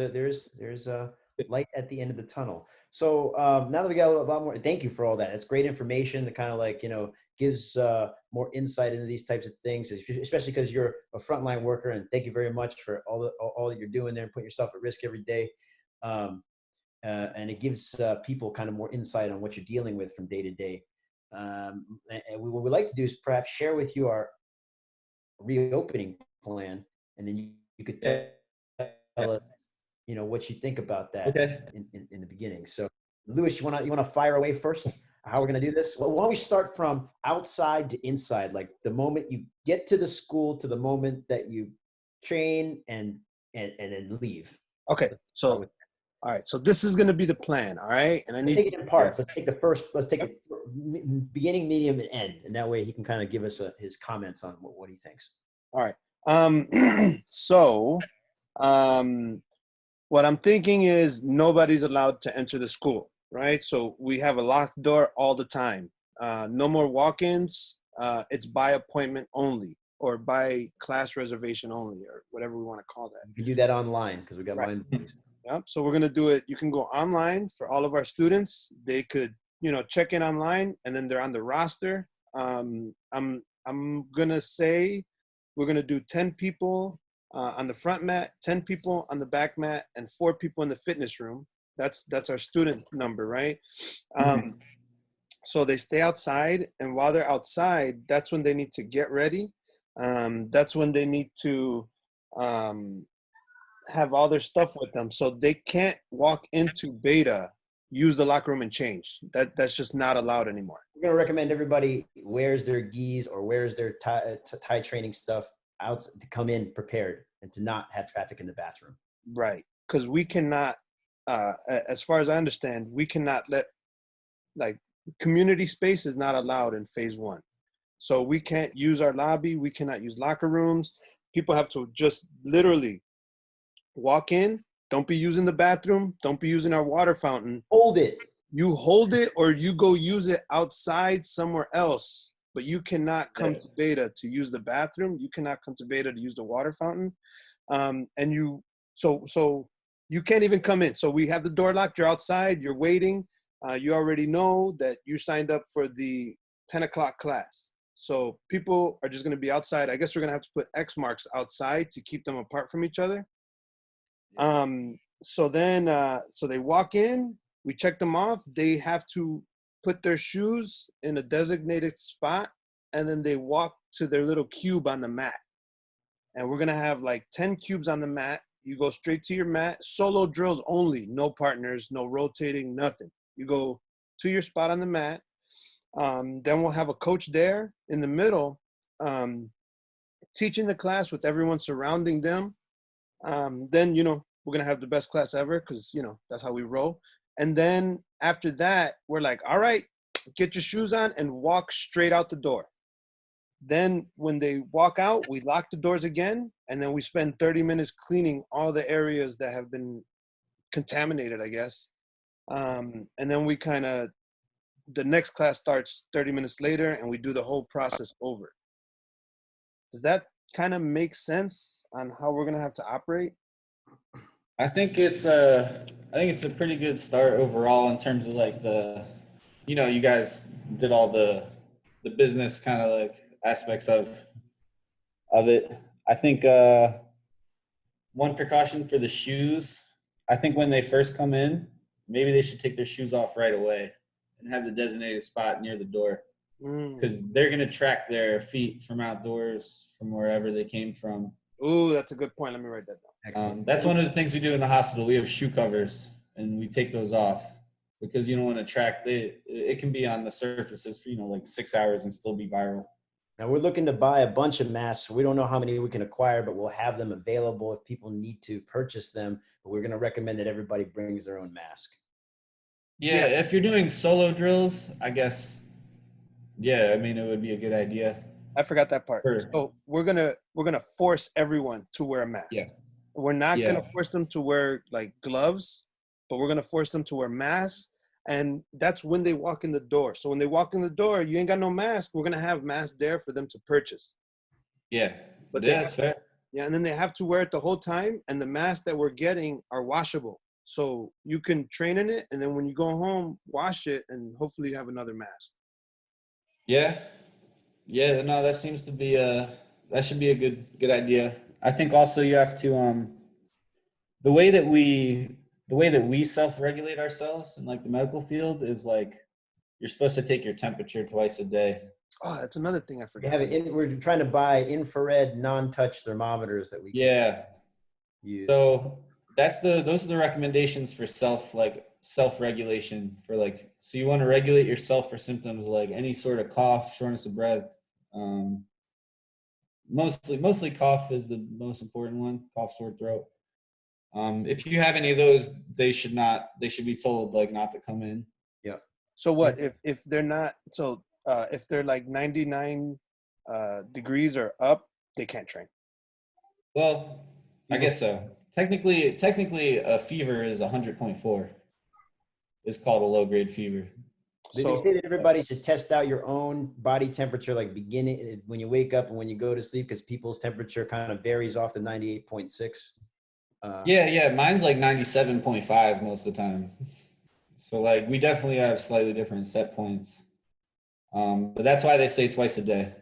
a light at the end of the tunnel. So now that we got a lot more, thank you for all that. It's great information that kind of like, gives more insight into these types of things, especially because you're a frontline worker. And thank you very much for all that you're doing there and putting yourself at risk every day. And it gives people kind of more insight on what you're dealing with from day to day. And what we'd like to do is perhaps share with you our reopening plan, and then you could tell us, what you think about that in the beginning. So, Louis, you want to fire away first? How we're going to do this? Well, why don't we start from outside to inside, like the moment you get to the school to the moment that you train and then leave. Okay, so all right, so this is going to be the plan, all right? And I need take it in parts. Let's take it beginning, medium, and end, and that way he can kind of give us his comments on what he thinks. All right. So what I'm thinking is nobody's allowed to enter the school, right? So we have a locked door all the time. No more walk-ins. It's by appointment only, or by class reservation only, or whatever we want to call that. You can do that online because we got mind buddies. Yep. So we're going to do it. You can go online for all of our students. They could, check in online, and then they're on the roster. I'm going to say we're going to do 10 people on the front mat, 10 people on the back mat, and 4 people in the fitness room. That's our student number, right? So they stay outside, and while they're outside, that's when they need to get ready. That's when they need to have all their stuff with them. So they can't walk into beta, use the locker room, and change. That's just not allowed anymore. We're going to recommend everybody wears their gis or wears their Thai training stuff out to come in prepared and to not have traffic in the bathroom. Right. Because we cannot, as far as I understand, we cannot let, community space is not allowed in phase 1. So we can't use our lobby. We cannot use locker rooms. People have to just literally walk in. Don't be using the bathroom. Don't be using our water fountain. Hold it. You hold it, or you go use it outside somewhere else. But you cannot come to beta to use the bathroom. You cannot come to beta to use the water fountain. So you can't even come in. So we have the door locked. You're outside. You're waiting. You already know that you signed up for the 10 o'clock class. So people are just going to be outside. I guess we're going to have to put X marks outside to keep them apart from each other. So they walk in. We check them off. They have to put their shoes in a designated spot, and then they walk to their little cube on the mat. And we're going to have 10 cubes on the mat. You go straight to your mat. Solo drills only. No partners, no rotating, nothing. You go to your spot on the mat. Then we'll have a coach there in the middle teaching the class with everyone surrounding them. Then, we're going to have the best class ever because, that's how we roll. And then after that, we're like, all right, get your shoes on and walk straight out the door. Then when they walk out, we lock the doors again. And then we spend 30 minutes cleaning all the areas that have been contaminated, I guess. And then we kind of, the next class starts 30 minutes later and we do the whole process over. Does that kind of make sense on how we're going to have to operate? I think it's a pretty good start overall in terms of like you guys did all the business kind of like aspects of it. I think one precaution for the shoes, I think when they first come in, maybe they should take their shoes off right away and have the designated spot near the door, because they're going to track their feet from outdoors, from wherever they came from. Oh, that's a good point. Let me write that down. That's one of the things we do in the hospital. We have shoe covers, and we take those off because you don't want to track. It can be on the surfaces for, like 6 hours and still be viral. Now we're looking to buy a bunch of masks. We don't know how many we can acquire, but we'll have them available if people need to purchase them. But we're going to recommend that everybody brings their own mask. Yeah, if you're doing solo drills, I guess, yeah, I mean, it would be a good idea. I forgot that part. So we're gonna force everyone to wear a mask. Yeah. We're not gonna force them to wear like gloves, but we're gonna force them to wear masks. And that's when they walk in the door. So when they walk in the door, you ain't got no mask. We're gonna have masks there for them to purchase. Yeah. But that's fair. Yeah, and then they have to wear it the whole time. And the masks that we're getting are washable. So you can train in it, and then when you go home, wash it, and hopefully you have another mask. Yeah. Yeah, no, that seems to be that should be a good idea. I think also you have to the way that we self-regulate ourselves in like the medical field is like you're supposed to take your temperature twice a day. Oh, that's another thing I forgot. We're trying to buy infrared non-touch thermometers that we can use. So those are the recommendations for self-regulation for like, so you want to regulate yourself for symptoms like any sort of cough, shortness of breath. Mostly cough is the most important one, cough, sore throat. If you have any of those, they should be told like not to come in. Yeah. So what if they're not, so if they're like 99 degrees or up, they can't train? Well, I guess so. Technically a fever is 100.4. It's called a low grade fever. They say that everybody should test out your own body temperature, like beginning when you wake up and when you go to sleep, because people's temperature kind of varies off the 98.6. Yeah, mine's like 97.5 most of the time. So like we definitely have slightly different set points. But that's why they say twice a day.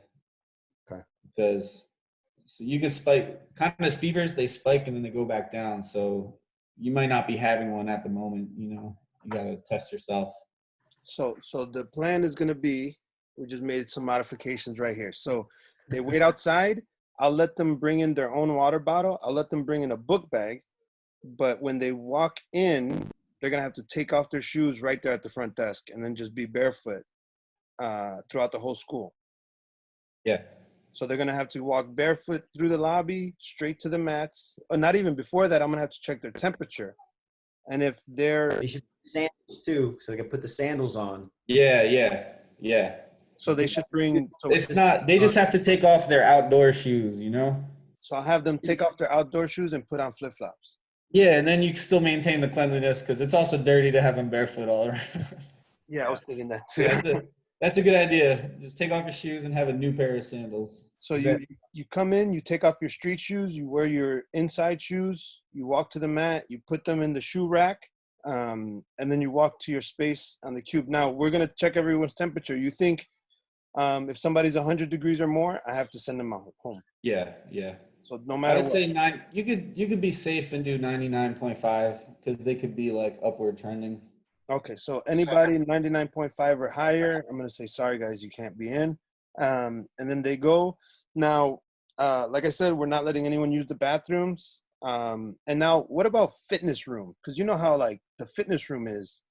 Okay. Because so you can spike, kind of fevers, they spike and then they go back down. So you might not be having one at the moment, you got to test yourself. So the plan is going to be, we just made some modifications right here. So they wait outside. I'll let them bring in their own water bottle. I'll let them bring in a book bag. But when they walk in, they're going to have to take off their shoes right there at the front desk and then just be barefoot throughout the whole school. Yeah. So they're going to have to walk barefoot through the lobby, straight to the mats. Or not even before that, I'm going to have to check their temperature. And if they should put sandals too, so they can put the sandals on. Yeah. So they should bring. So it's not. They just have to take off their outdoor shoes, So I'll have them take off their outdoor shoes and put on flip flops. Yeah, and then you can still maintain the cleanliness because it's also dirty to have them barefoot all around. Yeah, I was thinking that too. That's a good idea. Just take off your shoes and have a new pair of sandals. So you come in, you take off your street shoes, you wear your inside shoes, you walk to the mat, you put them in the shoe rack, and then you walk to your space on the cube. Now, we're going to check everyone's temperature. You think if somebody's 100 degrees or more, I have to send them home? Yeah. So no matter what. I would say you could be safe and do 99.5 because they could be like upward trending. Okay, so anybody 99.5 or higher, I'm going to say, sorry, guys, you can't be in. And then they go. Now, like I said, we're not letting anyone use the bathrooms. And now, what about fitness room? Because you know how, like, the fitness room is.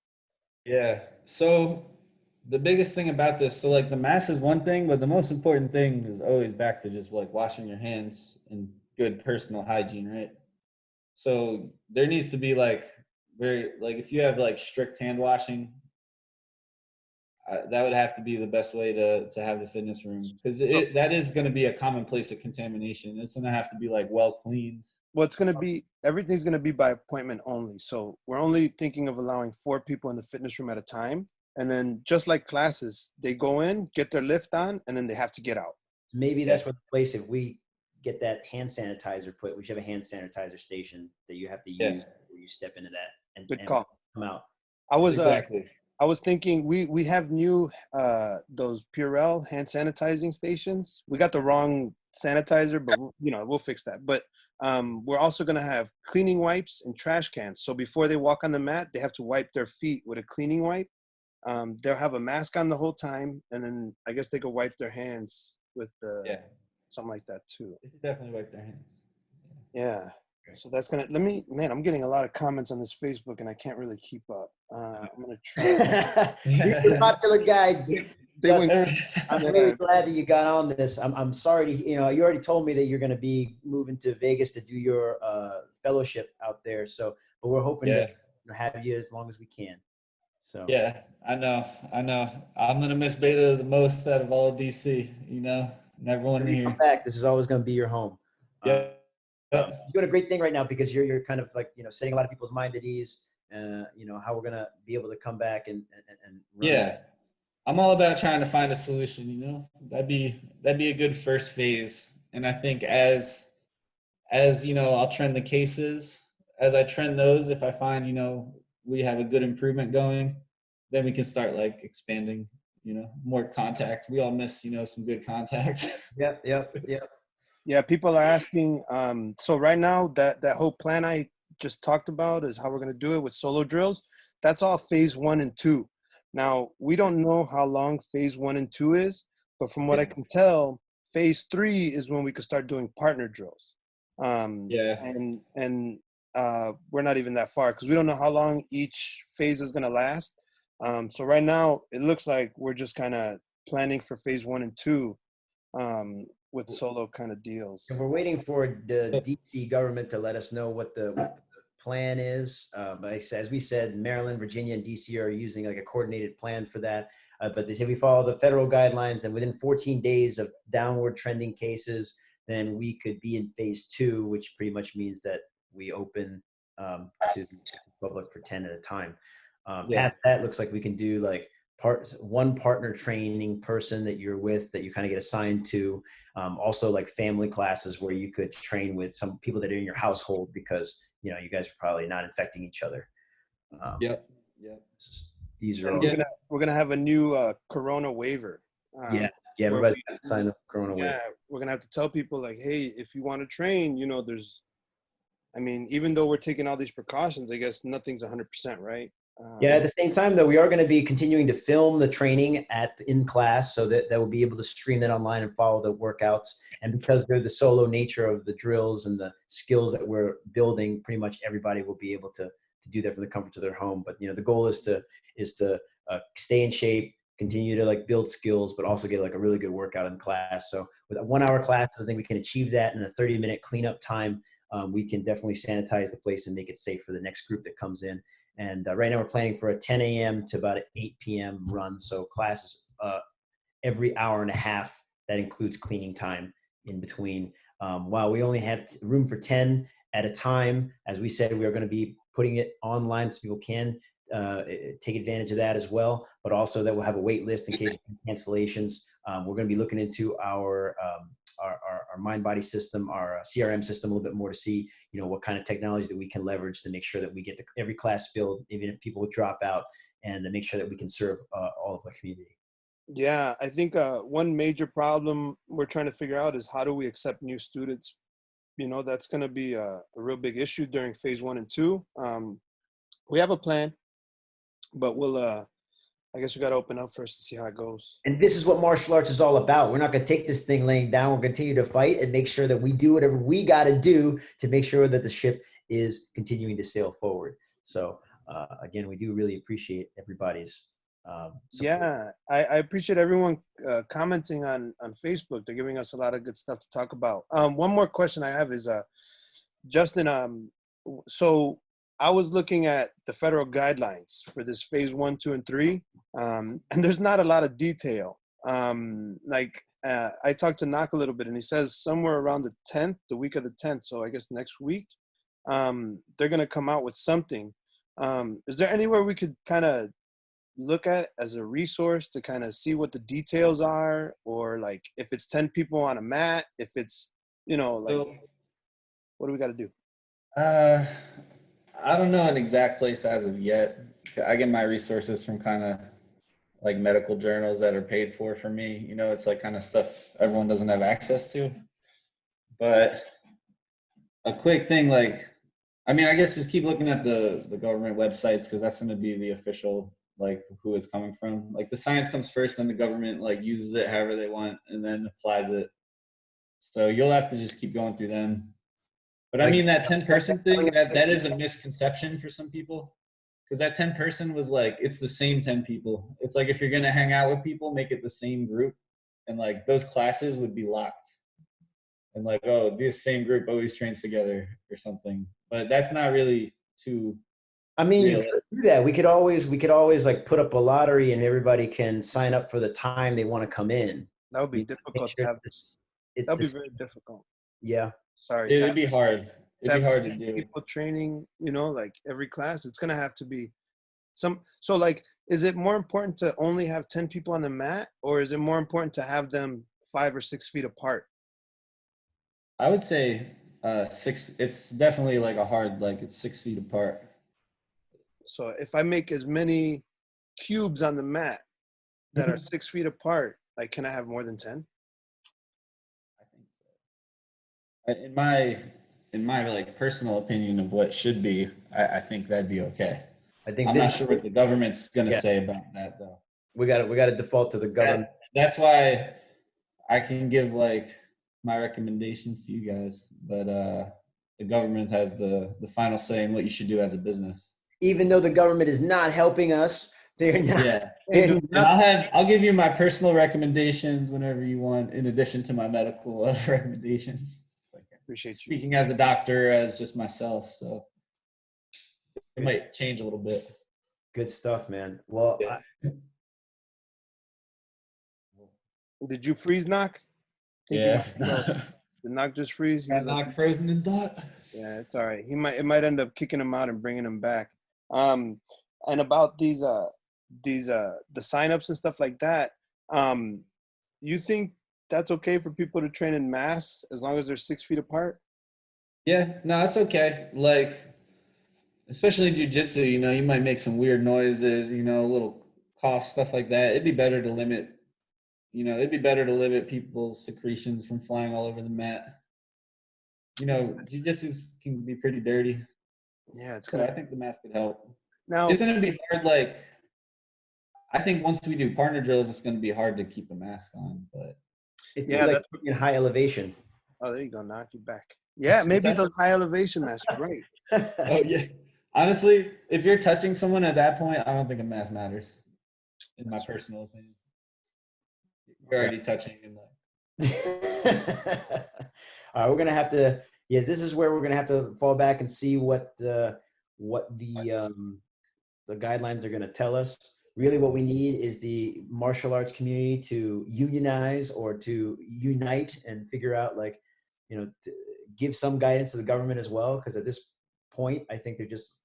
Yeah. So the biggest thing about this, so, like, the mask is one thing, but the most important thing is always back to just, like, washing your hands and good personal hygiene, right? So there needs to be, like, if you have, like, strict hand washing, that would have to be the best way to have the fitness room, because that is going to be a common place of contamination. It's going to have to be like well cleaned. Well, it's going to be, everything's going to be by appointment only. So we're only thinking of allowing 4 people in the fitness room at a time. And then just like classes, they go in, get their lift on, and then they have to get out. Maybe that's what the place, if we get that hand sanitizer put, we should have a hand sanitizer station that you have to use where you step into that and Good call. come out. I was Exactly. I was thinking we have new those Purell hand sanitizing stations. We got the wrong sanitizer, but we'll fix that. But we're also gonna have cleaning wipes and trash cans. So before they walk on the mat, they have to wipe their feet with a cleaning wipe. They'll have a mask on the whole time, and then I guess they could wipe their hands with something like that too. They should definitely wipe their hands. Yeah. So that's gonna I'm getting a lot of comments on this Facebook and I can't really keep up. I'm gonna try. You're a popular guy. I'm really Yeah. glad that you got on this. I'm sorry to, you already told me that you're going to be moving to Vegas to do your fellowship out there. So, but we're hoping to have you as long as we can. So yeah, I know. I'm gonna miss Beta the most out of all of DC. And everyone when you here. come back, this is always going to be your home. Yeah. You're doing a great thing right now because you're kind of like setting a lot of people's mind at ease. How we're gonna be able to come back and run this. I'm all about trying to find a solution. That'd be a good first phase. And I think as I'll trend the cases. As I trend those, if I find we have a good improvement going, then we can start like expanding. More contact. We all miss some good contact. Yep. Yeah, people are asking. So right now, that whole plan I just talked about is how we're going to do it with solo drills. That's all phase 1 and 2. Now, we don't know how long phase 1 and 2 is, but from what I can tell, phase 3 is when we could start doing partner drills. And we're not even that far because we don't know how long each phase is going to last. So right now, it looks like we're just kind of planning for phase 1 and 2. With solo kind of deals. And we're waiting for the DC government to let us know what the plan is. But as we said, Maryland, Virginia, and DC are using like a coordinated plan for that. But they say we follow the federal guidelines, and within 14 days of downward trending cases, then we could be in phase 2, which pretty much means that we open to the public for 10 at a time. Past that, looks like we can do like one partner training person that you're with that you kind of get assigned to. Also like family classes where you could train with some people that are in your household because you guys are probably not infecting each other. These are all we're gonna have a new corona waiver. Everybody's got to sign the corona waiver. We're gonna have to tell people like, hey, if you want to train, even though we're taking all these precautions, I guess nothing's 100%, right? At the same time, though, we are going to be continuing to film the training in class so that we'll be able to stream that online and follow the workouts. And because they're the solo nature of the drills and the skills that we're building, pretty much everybody will be able to do that from the comfort of their home. But, the goal is to stay in shape, continue to like build skills, but also get like a really good workout in class. So with 1 hour classes, I think we can achieve that in a 30-minute cleanup time. We can definitely sanitize the place and make it safe for the next group that comes in. And right now we're planning for a 10 a.m. to about an 8 p.m. run. So classes every hour and a half. That includes cleaning time in between. While we only have room for 10 at a time, as we said, we are going to be putting it online so people can take advantage of that as well. But also that we'll have a wait list in case of cancellations. We're going to be looking into our mind-body system, our CRM system a little bit more to see, what kind of technology that we can leverage to make sure that we get every class filled, even if people drop out, and to make sure that we can serve all of the community. Yeah, I think one major problem we're trying to figure out is how do we accept new students? That's going to be a real big issue during phase 1 and 2. We have a plan, but I guess we got to open up first to see how it goes. And this is what martial arts is all about. We're not going to take this thing laying down. We'll continue to fight and make sure that we do whatever we got to do to make sure that the ship is continuing to sail forward. So again, we do really appreciate everybody's support. Yeah, I appreciate everyone commenting on Facebook. They're giving us a lot of good stuff to talk about. One more question I have is, Justin, so I was looking at the federal guidelines for this phase 1, 2, and 3, and there's not a lot of detail. Like I talked to Knock a little bit, and he says somewhere around the 10th, the week of the 10th, so I guess next week, they're going to come out with something. Is there anywhere we could kind of look at as a resource to kind of see what the details are, or like if it's 10 people on a mat, if it's, like, So, what do we got to do? I don't know an exact place as of yet. I get my resources from kind of like medical journals that are paid for me. It's like kind of stuff everyone doesn't have access to. But a quick thing, like, I mean, I guess just keep looking at the government websites, because that's going to be the official, like, who it's coming from. Like, the science comes first, then the government like uses it however they want and then applies it. So you'll have to just keep going through them. But I mean, that 10-person thing, that is a misconception for some people. Because that 10-person was like, it's the same 10 people. It's like, if you're going to hang out with people, make it the same group. And like those classes would be locked. And like, oh, this same group always trains together or something. But that's not really too I mean, you realistic. could do that. We could always like put up a lottery and everybody can sign up for the time they want to come in. That would be You know, make difficult sure to have. it's That would be the very difficult. yeah. Sorry. It'd be hard. To It'd be have hard to do. people training, like every class, it's going to have to be so like, is it more important to only have 10 people on the mat, or is it more important to have them 5 or 6 feet apart? I would say 6. It's definitely like a hard, like it's 6 feet apart. So if I make as many cubes on the mat that are 6 feet apart, like, can I have more than 10? I think so. In my like personal opinion of what should be, I think that'd be okay. I think I'm not sure what the government's gonna say about that though. we got to default to the government. That's why I can give like my recommendations to you guys, but the government has the final say in what you should do as a business. Even though the government is not helping us, they're not. Yeah. They're And I'll give you my personal recommendations whenever you want, in addition to my medical recommendations. Appreciate you. Speaking as a doctor, as just myself, so it might change a little bit. Good stuff, man. Well, Yeah. Did you freeze, Knock? Yeah. Did Knock just freeze? He Got was like, knocked frozen in thought. yeah, it's all right. It might end up kicking him out and bringing him back. And about these the signups and stuff like that, you think that's okay for people to train in mass as long as they're 6 feet apart? Yeah, no, it's okay. Like, especially jiu-jitsu, you might make some weird noises, little cough, stuff like that. It'd be better to limit people's secretions from flying all over the mat. Jiu-jitsu can be pretty dirty. Yeah, it's So gonna. I think the mask could help. Now It's gonna be hard. Like, I think once we do partner drills, it's gonna be hard to keep a mask on. But it's Yeah, like that's- in high elevation. oh, there you go, Knock you back. Yeah, maybe those high elevation masks. Right. oh yeah, honestly, if you're touching someone at that point, I don't think a mask matters. In my personal opinion, you're already touching in All right, we're gonna have to. Yes, this is where we're gonna have to fall back and see what the guidelines are gonna tell us. Really, what we need is the martial arts community to unionize or to unite and figure out, like, to give some guidance to the government as well. Because at this point, I think they're just,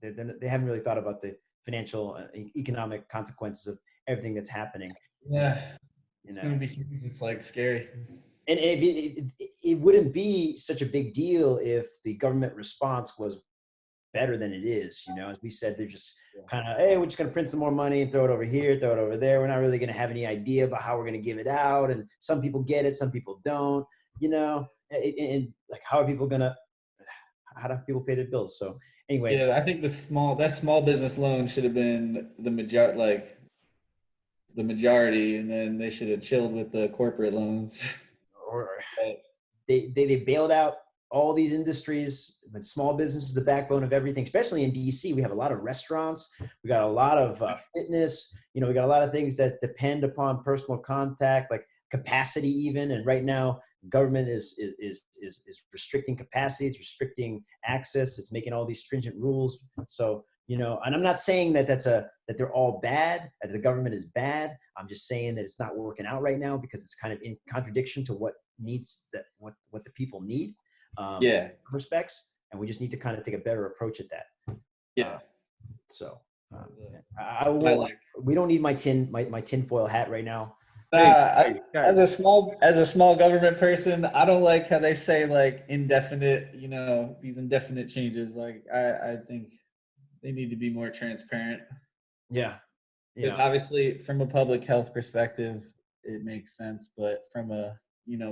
they haven't really thought about the financial, economic consequences of everything that's happening. Yeah, it's gonna be huge. It's like scary. And it wouldn't be such a big deal if the government response was better than it is. As we said, they're just kind of, hey, we're just going to print some more money and throw it over here, throw it over there. We're not really going to have any idea about how we're going to give it out. And some people get it, some people don't, and like, how do people pay their bills? So anyway. Yeah, I think that small business loan should have been the majority, and then they should have chilled with the corporate loans. Or they bailed out all these industries, but small business is the backbone of everything, especially in DC. We have a lot of restaurants. We got a lot of fitness. We got a lot of things that depend upon personal contact, like capacity even. And right now, government is restricting capacity. It's restricting access. It's making all these stringent rules. So, and I'm not saying that that they're all bad, that the government is bad. I'm just saying that it's not working out right now because it's kind of in contradiction to what what the people need. Yeah. Respects, and we just need to kind of take a better approach at that. Yeah. So Like, we don't need my tinfoil hat right now. Hey, guys. as a small government person, I don't like how they say like indefinite, these indefinite changes. Like I think they need to be more transparent. Yeah. Because obviously from a public health perspective, it makes sense, but from a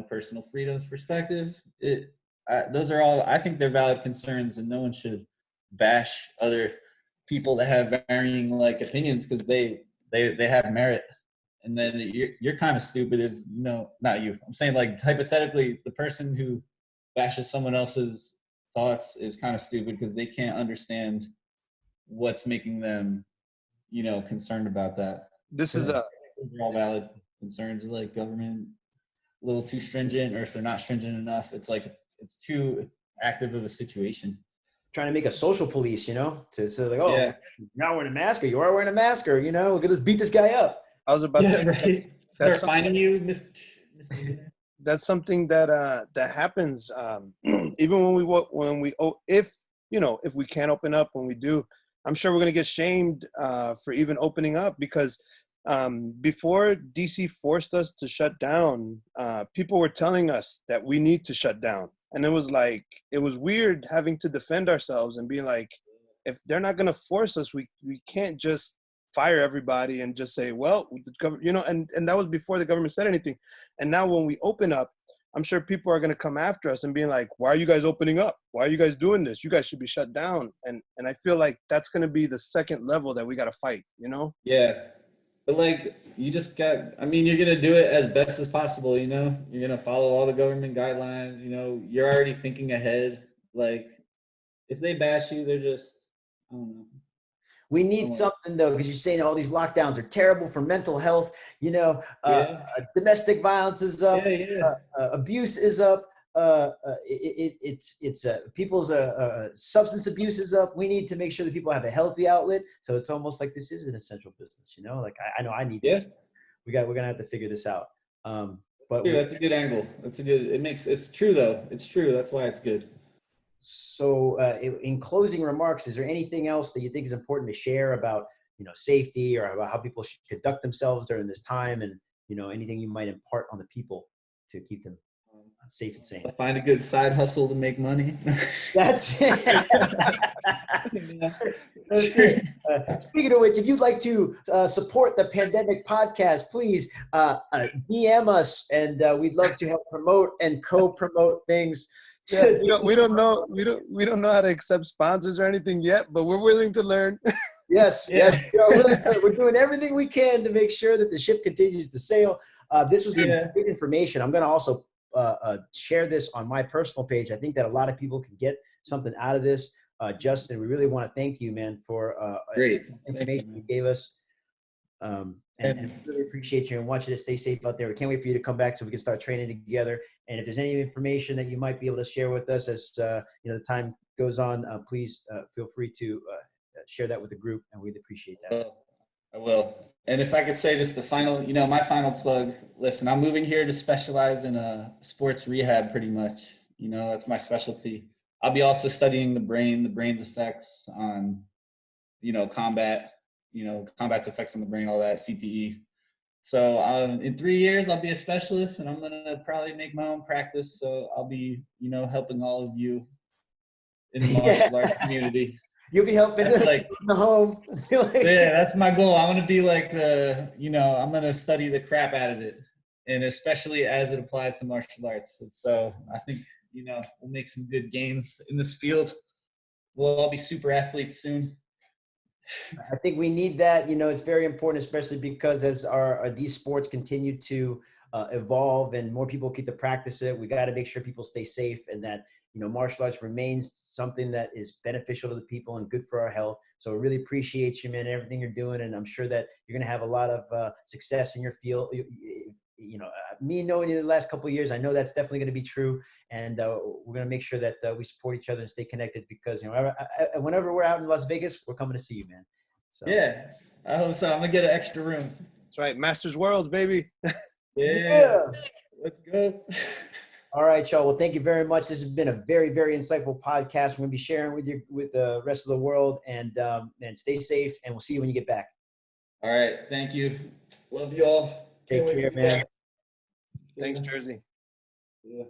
personal freedoms perspective, those are all, I think they're valid concerns, and no one should bash other people that have varying like opinions because they have merit. And then you're kind of stupid if not you. I'm saying like hypothetically, the person who bashes someone else's thoughts is kind of stupid because they can't understand what's making them concerned about that. This is all valid concerns, like government a little too stringent, or if they're not stringent enough, it's like it's too active of a situation. Trying to make a social police, to say like, oh, yeah, you're not wearing a mask, or you are wearing a mask, or we're gonna beat this guy up. I was about to right. Start finding you, Mr. That's something that happens even when we if we can't open up. When we do, I'm sure we're gonna get shamed for even opening up, because before DC forced us to shut down, people were telling us that we need to shut down, and it was weird having to defend ourselves and being like, if they're not gonna force us, we can't just fire everybody and just say, well, and that was before the government said anything. And now when we open up, I'm sure people are going to come after us and being like, why are you guys opening up? Why are you guys doing this? You guys should be shut down. And I feel like that's going to be the second level that we got to fight, Yeah. But like, you're going to do it as best as possible, you're going to follow all the government guidelines, you're already thinking ahead. Like, if they bash you, they're just, I don't know. We need something though, because you're saying all these lockdowns are terrible for mental health. Domestic violence is up. Abuse is up. It's people's substance abuse is up. We need to make sure that people have a healthy outlet. So it's almost like this is an essential business. Like I know I need this. We're gonna have to figure this out. But that's a good angle. It's true though. It's true. That's why it's good. So in closing remarks, is there anything else that you think is important to share about, safety, or about how people should conduct themselves during this time, and, anything you might impart on the people to keep them safe and sane? Find a good side hustle to make money. That's it. Speaking of which, if you'd like to support the Pandemic Podcast, please DM us, and we'd love to help promote and co-promote things. Yeah, we don't know how to accept sponsors or anything yet, but we're willing to learn. Yes. We're doing everything we can to make sure that the ship continues to sail. This was great information. I'm going to also share this on my personal page. I think that a lot of people can get something out of this. Justin, we really want to thank you, man, for great information you gave us. And really appreciate you, and want you to stay safe out there. We can't wait for you to come back so we can start training together. And if there's any information that you might be able to share with us as the time goes on, please feel free to share that with the group, and we'd appreciate that. I will. And if I could say just the final, my final plug. Listen, I'm moving here to specialize in sports rehab, pretty much. That's my specialty. I'll be also studying the brain's effects on, combat. Combat's effects on the brain, all that, CTE. So in 3 years, I'll be a specialist, and I'm going to probably make my own practice. So I'll be, helping all of you in the martial arts community. You'll be helping in the home. Yeah, that's my goal. I want to be like I'm going to study the crap out of it, and especially as it applies to martial arts. And so I think, we'll make some good gains in this field. We'll all be super athletes soon. I think we need that. It's very important, especially because as these sports continue to evolve and more people get to practice it, we got to make sure people stay safe, and that martial arts remains something that is beneficial to the people and good for our health. So I really appreciate you, man, everything you're doing, and I'm sure that you're going to have a lot of success in your field, me knowing you the last couple of years, I know that's definitely going to be true. And we're going to make sure that we support each other and stay connected because, whenever we're out in Las Vegas, we're coming to see you, man. So. Yeah, I hope so. I'm going to get an extra room. That's right. Masters World, baby. Yeah. Let's go. All right, y'all. Well, thank you very much. This has been a very, very insightful podcast. We're going to be sharing with the rest of the world, and stay safe, and we'll see you when you get back. All right. Thank you. Love you all. Take care, man. Thanks, Jersey. Yeah.